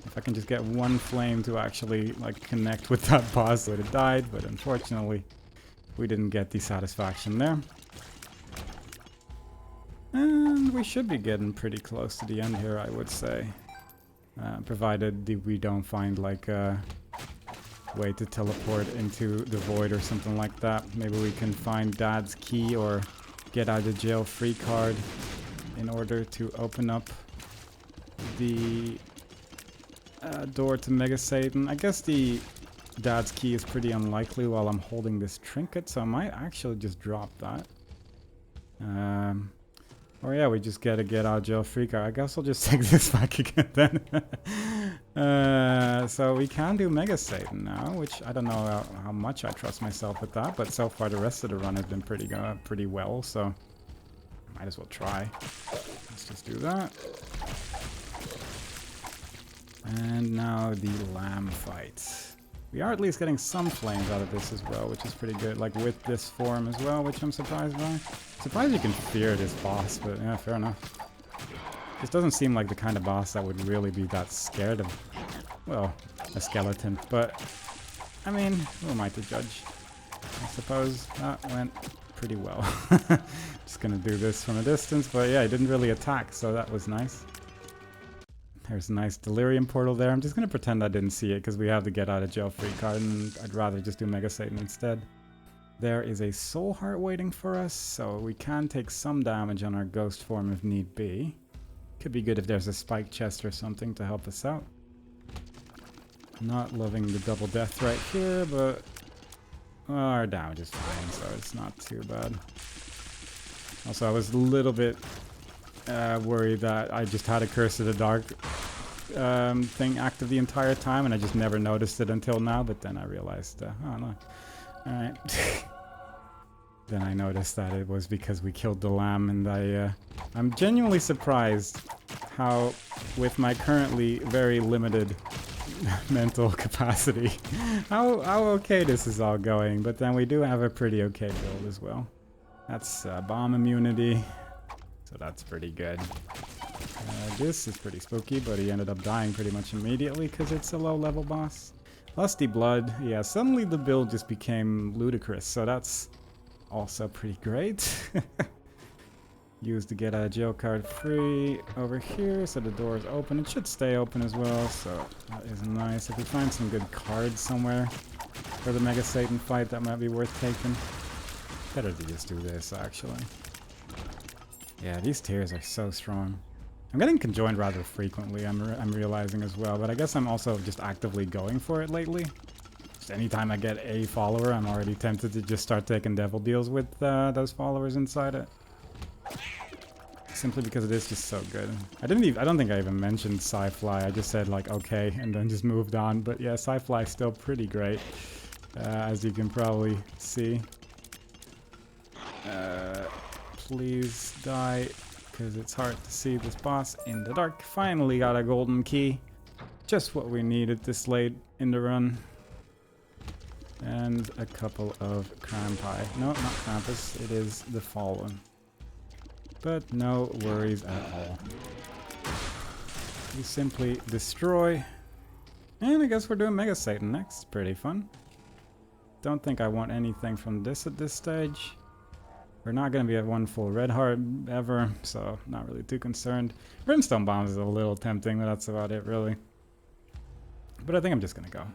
A: If I can just get one flame to actually like connect with that boss, it would have died, but unfortunately we didn't get the satisfaction there. And we should be getting pretty close to the end here, I would say. Provided we don't find like a way to teleport into the void or something like that. Maybe we can find Dad's key or get out of jail free card in order to open up the door to Mega Satan. I guess the Dad's key is pretty unlikely while I'm holding this trinket, so I might actually just drop that. Or yeah, we just get a get out of jail free card. I guess I'll just take this back again then. So we can do Mega Satan now, which I don't know how much I trust myself with that, but so far the rest of the run has been pretty well, so might as well try. Let's just do that. And now the lamb fight. We are at least getting some flames out of this as well, which is pretty good, like with this form as well, which I'm surprised by. Surprised you can fear this boss, but yeah, fair enough. This doesn't seem like the kind of boss that would really be that scared of, well, a skeleton, but I mean, who am I to judge? I suppose that went pretty well. Just gonna do this from a distance, but yeah, he didn't really attack, so that was nice. There's a nice delirium portal there. I'm just gonna pretend I didn't see it because we have the get out of jail free card, and I'd rather just do Mega Satan instead. There is a soul heart waiting for us, so we can take some damage on our ghost form if need be. Could be good if there's a spike chest or something to help us out. Not loving the double death right here, but our damage is fine, so it's not too bad. Also, I was a little bit worried that I just had a Curse of the Dark thing active the entire time, and I just never noticed it until now, but then I realized, oh no. Alright. Then I noticed that it was because we killed the lamb, and I'm genuinely surprised how, with my currently very limited mental capacity, how okay this is all going, but then we do have a pretty okay build as well. That's bomb immunity, so that's pretty good. This is pretty spooky, but he ended up dying pretty much immediately because it's a low level boss. Lusty Blood, yeah, suddenly the build just became ludicrous, so that's also pretty great. Used to get a Geo card free over here, so the door is open. It should stay open as well, so that is nice. If we find some good cards somewhere for the Mega Satan fight, that might be worth taking. Better to just do this, actually. Yeah, these tiers are so strong. I'm getting conjoined rather frequently, I'm realizing as well, but I guess I'm also just actively going for it lately. Just anytime I get a follower, I'm already tempted to just start taking devil deals with those followers inside it. Simply because it is just so good. I don't think I even mentioned Sci-Fly. I just said like okay and then just moved on. But yeah, Sci-Fly is still pretty great, as you can probably see. Please die, because it's hard to see this boss in the dark. Finally got a golden key. Just what we needed this late in the run. And a couple of Crampi. No, not Krampus. It is the Fallen. But no worries at all. We simply destroy. And I guess we're doing Mega Satan next. Pretty fun. Don't think I want anything from this at this stage. We're not going to be at one full red heart ever, so not really too concerned. Brimstone Bombs is a little tempting, but that's about it, really. But I think I'm just going to go.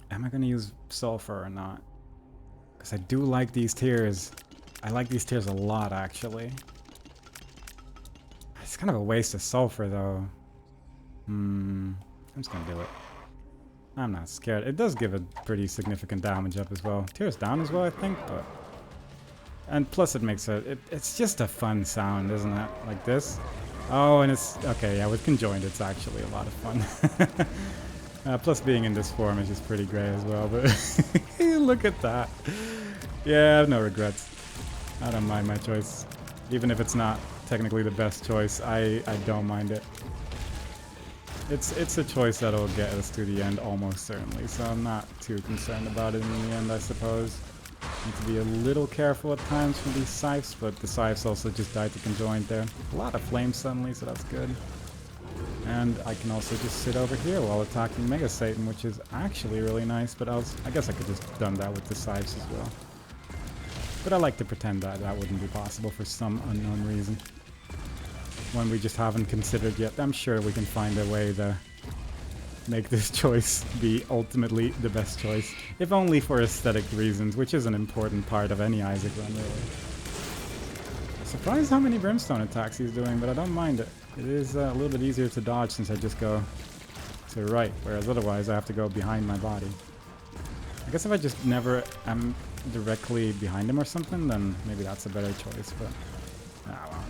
A: Am I going to use Sulfur or not? Because I do like these tiers. I like these tiers a lot, actually. It's kind of a waste of Sulfur, though. I'm just going to do it. I'm not scared. It does give a pretty significant damage up as well. Tears down as well, I think, but... And plus it makes it's just a fun sound, isn't it? Like this. Oh, and it's... Okay, yeah, with Conjoined it's actually a lot of fun. Plus being in this form is just pretty great as well, but... Look at that. Yeah, I have no regrets. I don't mind my choice. Even if it's not technically the best choice, I don't mind it. It's a choice that'll get us to the end almost certainly, so I'm not too concerned about it in the end, I suppose. Need to be a little careful at times with these scythes, but the scythes also just died to Conjoined there. A lot of flames suddenly, so that's good. And I can also just sit over here while attacking Mega Satan, which is actually really nice, but I guess I could just done that with the scythes as well. But I like to pretend that that wouldn't be possible for some unknown reason. One we just haven't considered yet. I'm sure we can find a way to make this choice be ultimately the best choice. If only for aesthetic reasons, which is an important part of any Isaac run, really. Surprised how many Brimstone attacks he's doing, but I don't mind it. It is a little bit easier to dodge since I just go to the right, whereas otherwise I have to go behind my body. I guess if I just never am directly behind him or something, then maybe that's a better choice, but... Ah, well.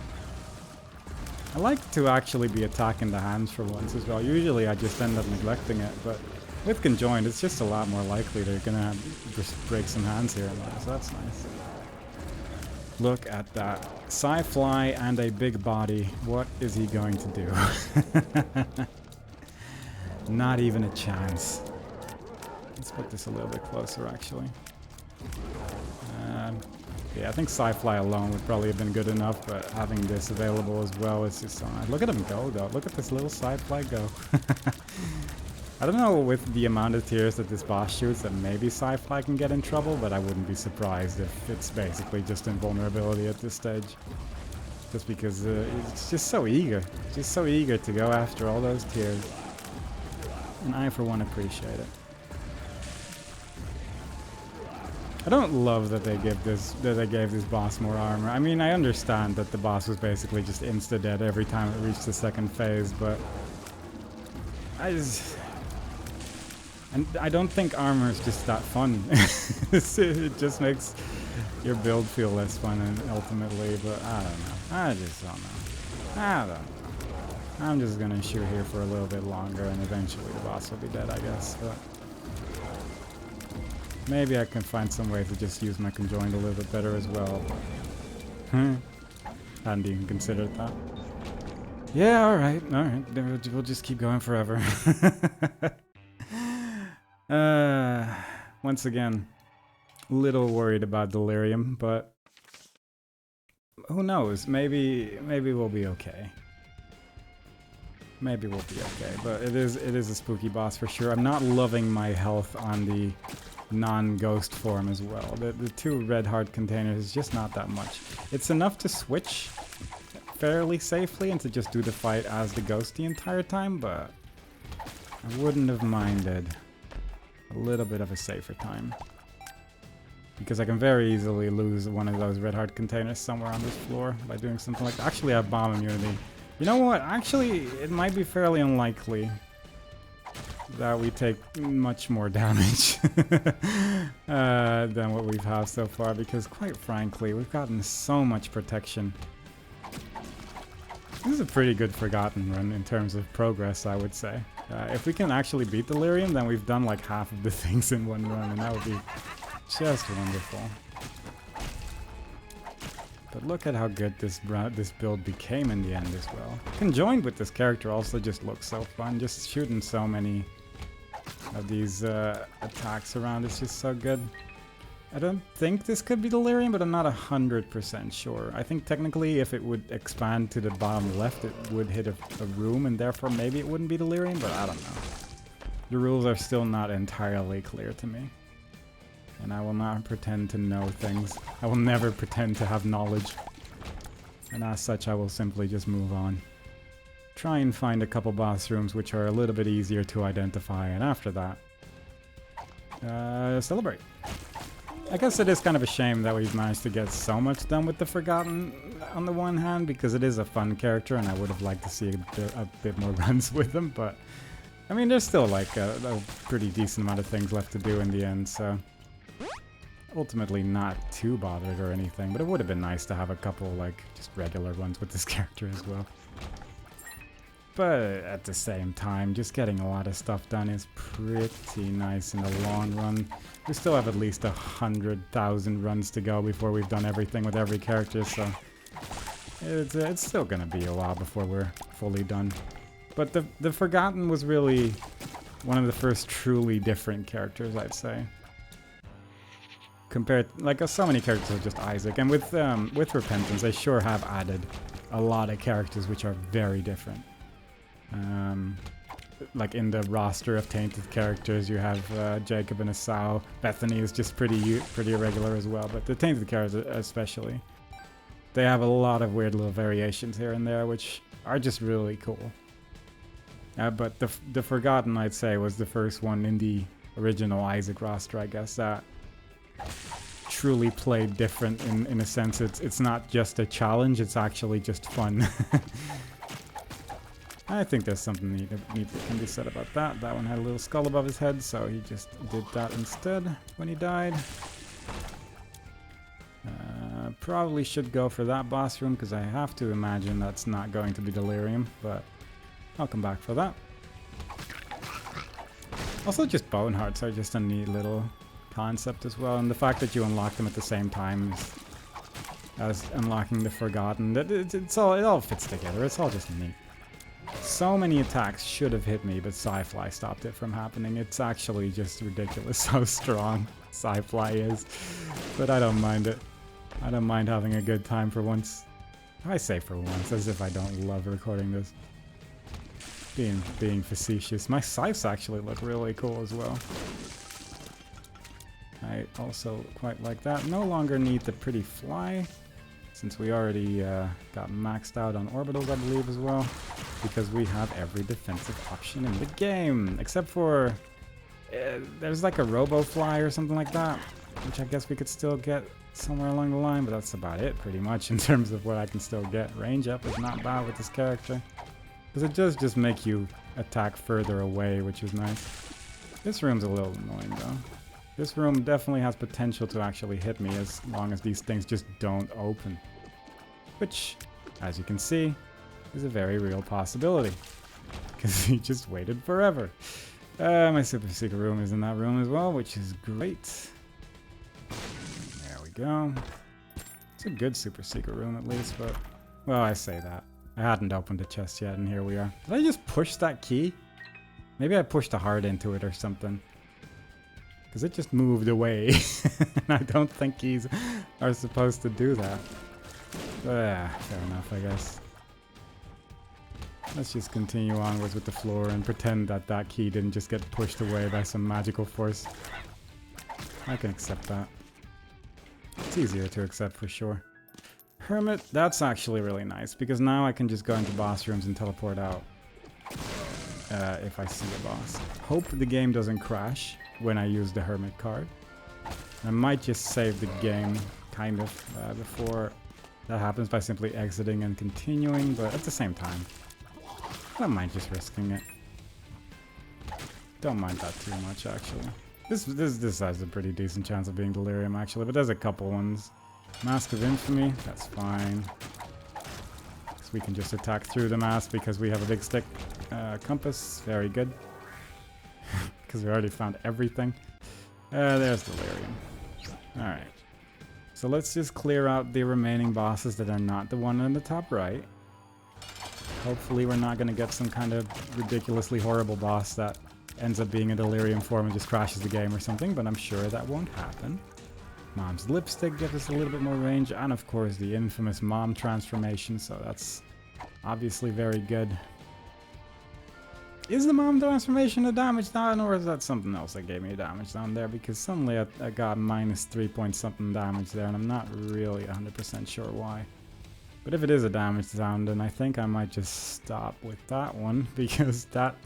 A: I like to actually be attacking the hands for once as well. Usually I just end up neglecting it, but with Conjoined it's just a lot more likely they're gonna just break some hands here and there, so that's nice. Look at that. Sci-Fly and a big body. What is he going to do? Not even a chance. Let's put this a little bit closer, actually. Yeah, I think Sci-Fly alone would probably have been good enough, but having this available as well is just so nice. Look at him go, though. Look at this little Sci-Fly go. I don't know with the amount of tiers that this boss shoots that maybe Sci-Fly can get in trouble, but I wouldn't be surprised if it's basically just invulnerability at this stage. Just because it's just so eager. Just so eager to go after all those tiers. And I, for one, appreciate it. I don't love that they gave this boss more armor. I mean, I understand that the boss was basically just insta-dead every time it reached the second phase, but and I don't think armor is just that fun. It just makes your build feel less fun ultimately, but I don't know. I just don't know. I don't know. I'm just gonna shoot here for a little bit longer and eventually the boss will be dead, I guess, but maybe I can find some way to just use my Conjoined a little bit better as well. Hadn't even considered that. Yeah, alright. We'll just keep going forever. Once again, a little worried about Delirium, but who knows? Maybe we'll be okay. Maybe we'll be okay, but it is a spooky boss for sure. I'm not loving my health on the non-ghost form as well. The 2 red heart containers is just not that much. It's enough to switch fairly safely and to just do the fight as the ghost the entire time, but I wouldn't have minded a little bit of a safer time. Because I can very easily lose one of those red heart containers somewhere on this floor by doing something like that. Actually, I have bomb immunity. You know what? Actually, it might be fairly unlikely that we take much more damage than what we've had so far, because quite frankly, we've gotten so much protection. This is a pretty good Forgotten run in terms of progress, I would say. If we can actually beat Delirium, then we've done like half of the things in one run, and that would be just wonderful. But look at how good this build became in the end as well. Conjoined with this character also just looks so fun. Just shooting so many of these attacks around is just so good. I don't think this could be Delirium, but I'm not 100% sure. I think technically if it would expand to the bottom left, it would hit a room, and therefore maybe it wouldn't be Delirium, but I don't know. The rules are still not entirely clear to me. And I will not pretend to know things. I will never pretend to have knowledge. And as such, I will simply just move on. Try and find a couple boss rooms which are a little bit easier to identify, and after that, celebrate. I guess it is kind of a shame that we've managed to get so much done with the Forgotten on the one hand, because it is a fun character and I would have liked to see a bit more runs with him, but I mean, there's still like a pretty decent amount of things left to do in the end, so ultimately not too bothered or anything, but it would have been nice to have a couple like just regular runs with this character as well. But at the same time, just getting a lot of stuff done is pretty nice in the long run. We still have at least 100,000 runs to go before we've done everything with every character, so it's still gonna be a while before we're fully done. But the Forgotten was really one of the first truly different characters, I'd say. Compared, like, so many characters are just Isaac, and with Repentance, they sure have added a lot of characters which are very different. Like in the roster of tainted characters, you have Jacob and Esau. Bethany is just pretty irregular as well, but the tainted characters especially, they have a lot of weird little variations here and there, which are just really cool. But the Forgotten, I'd say, was the first one in the original Isaac roster, I guess, that truly played different in a sense. It's not just a challenge, it's actually just fun. I think there's something neat that can be said about that. That one had a little skull above his head, so he just did that instead when he died. Probably should go for that boss room, because I have to imagine that's not going to be Delirium, but I'll come back for that. Also, just bone hearts are just a neat little concept as well, and the fact that you unlock them at the same time as unlocking the Forgotten, it all fits together. It's all just neat. So many attacks should have hit me, but Sci-Fly stopped it from happening. It's actually just ridiculous how strong Sci-Fly is, but I don't mind it. I don't mind having a good time for once. I say for once, as if I don't love recording this. Being facetious. My scythes actually look really cool as well. I also quite like that. No longer need the pretty fly, since we already got maxed out on orbitals, I believe, as well, because we have every defensive option in the game, except for there's like a robo fly or something like that, which I guess we could still get somewhere along the line, but that's about it pretty much in terms of what I can still get. Range up is not bad with this character, because it does just make you attack further away, which is nice. This room's a little annoying though. This room definitely has potential to actually hit me as long as these things just don't open. Which, as you can see, is a very real possibility. Because he just waited forever. My super secret room is in that room as well, which is great. There we go. It's a good super secret room at least, but... Well, I say that. I hadn't opened the chest yet, and here we are. Did I just push that key? Maybe I pushed a heart into it or something. Because it just moved away. And I don't think keys are supposed to do that. But, fair enough, I guess. Let's just continue onwards with the floor and pretend that that key didn't just get pushed away by some magical force. I can accept that. It's easier to accept for sure. Hermit, that's actually really nice, because now I can just go into boss rooms and teleport out if I see a boss. Hope the game doesn't crash when I use the Hermit card. I might just save the game, kind of, before that happens by simply exiting and continuing, but at the same time, I don't mind just risking it. Don't mind that too much, actually. This has a pretty decent chance of being Delirium, actually, but there's a couple ones. Mask of Infamy, that's fine. So we can just attack through the mask because we have a big stick. Compass, very good. Because we already found everything. There's Delirium. Alright. So let's just clear out the remaining bosses that are not the one on the top right. Hopefully we're not going to get some kind of ridiculously horrible boss that ends up being a Delirium form and just crashes the game or something, but I'm sure that won't happen. Mom's lipstick gives us a little bit more range, and of course the infamous mom transformation, so that's obviously very good. Is the mom transformation a damage down, or is that something else that gave me a damage down there? Because suddenly I got minus 3 point something damage there, and I'm not really 100% sure why. But if it is a damage down, then I think I might just stop with that one, because that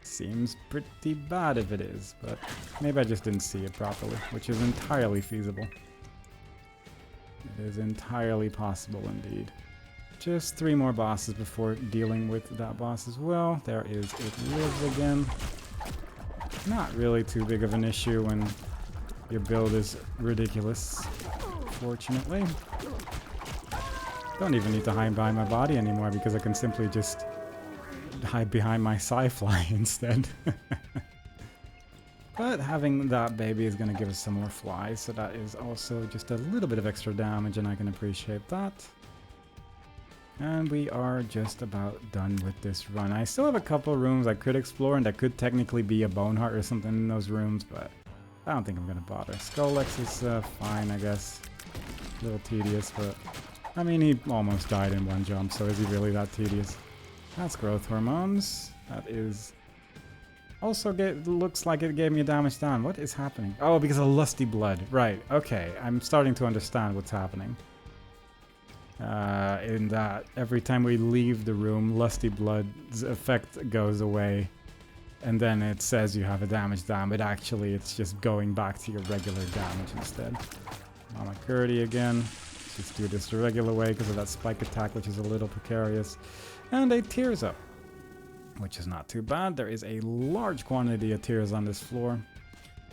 A: seems pretty bad if it is, but maybe I just didn't see it properly, which is entirely feasible. It is entirely possible indeed. Just 3 more bosses before dealing with that boss as well. There is It Lives again. Not really too big of an issue when your build is ridiculous, fortunately. Don't even need to hide behind my body anymore because I can simply just hide behind my sci-fly instead. But having that baby is going to give us some more flies, so that is also just a little bit of extra damage, and I can appreciate that. And we are just about done with this run. I still have a couple rooms I could explore, and that could technically be a bone heart or something in those rooms, but I don't think I'm going to bother. Scolex is fine, I guess. A little tedious, but I mean, he almost died in one jump, so is he really that tedious? That's growth hormones. That is... Also looks like it gave me a damage down. What is happening? Oh, because of lusty blood. Right, okay. I'm starting to understand what's happening. In that every time we leave the room, lusty blood's effect goes away. And then it says you have a damage down, but actually it's just going back to your regular damage instead. Mama Gertie again. Let's just do this the regular way because of that spike attack, which is a little precarious. And a tears up, which is not too bad. There is a large quantity of tears on this floor.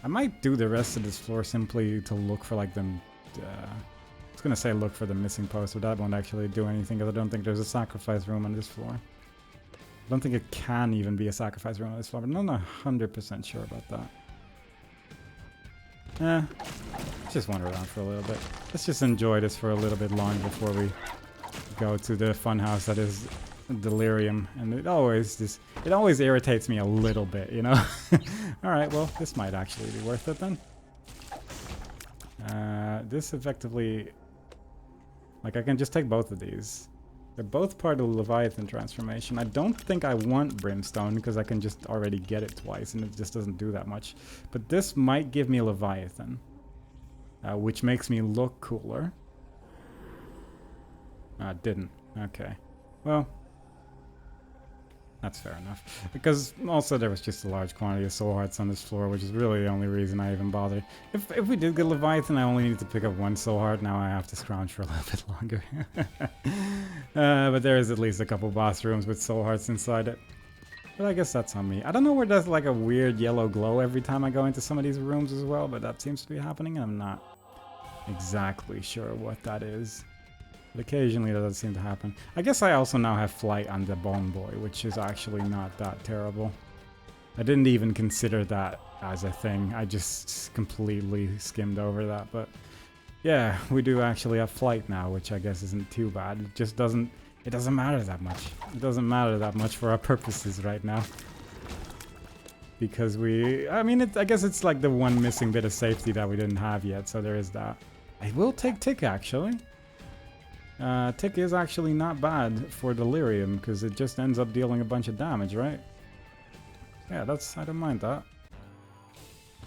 A: I might do the rest of this floor simply to look for like them. I was gonna say look for the missing post, but that won't actually do anything because I don't think there's a sacrifice room on this floor. I don't think it can even be a sacrifice room on this floor, but I'm not 100% sure about that. Just wander around for a little bit. Let's just enjoy this for a little bit longer before we go to the funhouse that is Delirium, and it always irritates me a little bit, you know. All right, well, this might actually be worth it then. This effectively, like, I can just take both of these. They're both part of the Leviathan transformation. I don't think I want Brimstone because I can just already get it twice, and it just doesn't do that much. But this might give me Leviathan, which makes me look cooler. It didn't. Okay. Well, that's fair enough. Because also there was just a large quantity of soul hearts on this floor, which is really the only reason I even bothered. If we did get Leviathan, I only needed to pick up 1 soul heart. Now I have to scrounge for a little bit longer. But there is at least a couple boss rooms with soul hearts inside it. But I guess that's on me. I don't know where there's like a weird yellow glow every time I go into some of these rooms as well, but that seems to be happening, and I'm not exactly sure what that is. But occasionally that does seem to happen. I guess I also now have flight on the Bone Boy, which is actually not that terrible. I didn't even consider that as a thing. I just completely skimmed over that. But yeah, we do actually have flight now, which I guess isn't too bad. It just doesn't matter that much. It doesn't matter that much for our purposes right now. Because I guess it's like the one missing bit of safety that we didn't have yet, so there is that. I will take Tick, actually. Tick is actually not bad for Delirium, because it just ends up dealing a bunch of damage, right? Yeah, I don't mind that.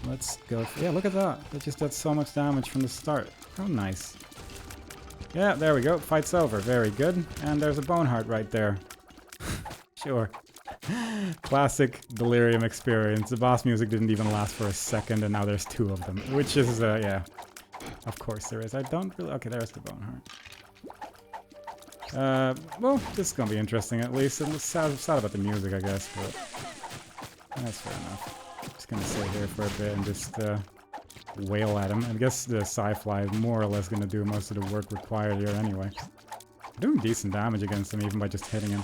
A: Let's go. Yeah, look at that. That just did so much damage from the start. How nice. Yeah, there we go. Fight's over. Very good. And there's a bone heart right there. Sure. Classic Delirium experience. The boss music didn't even last for a second, and now there's 2 of them. Which is, yeah. Of course there is. I don't really... Okay, there's the bone heart. Well, this is gonna be interesting at least. It's sad about the music, I guess, but... That's fair enough. Just gonna sit here for a bit and just, wail at him. I guess the sci-fly is more or less gonna do most of the work required here anyway. Doing decent damage against him even by just hitting him.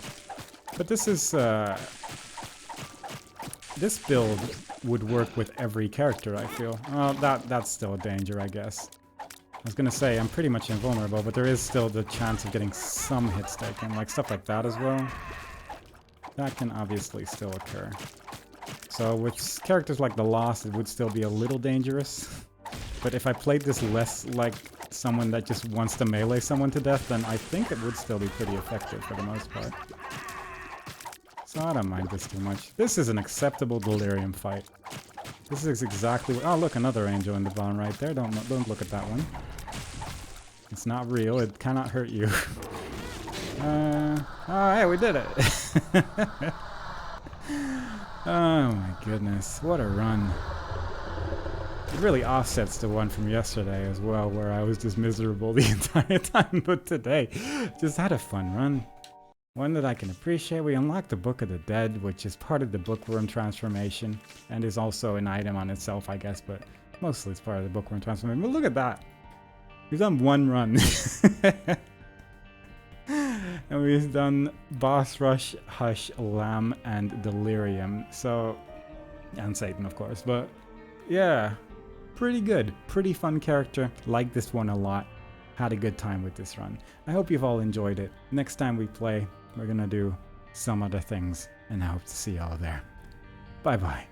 A: But this is, this build would work with every character, I feel. Well, that's still a danger, I guess. I was gonna say, I'm pretty much invulnerable, but there is still the chance of getting some hits taken, like stuff like that as well. That can obviously still occur. So with characters like the Lost, it would still be a little dangerous. But if I played this less like someone that just wants to melee someone to death, then I think it would still be pretty effective for the most part. So I don't mind this too much. This is an acceptable Delirium fight. This is exactly what... Oh, look, another angel in the bone right there. Don't look at that one. It's not real. It cannot hurt you. Oh, hey, we did it. Oh my goodness, what a run. It really offsets the one from yesterday as well, where I was just miserable the entire time, but today, just had a fun run. One that I can appreciate. We unlocked the Book of the Dead, which is part of the Bookworm transformation, and is also an item on itself, I guess, but mostly it's part of the Bookworm transformation. But look at that! We've done one run. And we've done Boss Rush, Hush, Lamb, and Delirium. So, and Satan, of course. But, yeah, pretty good. Pretty fun character. Like this one a lot. Had a good time with this run. I hope you've all enjoyed it. Next time we play, we're gonna do some other things. And I hope to see y'all there. Bye-bye.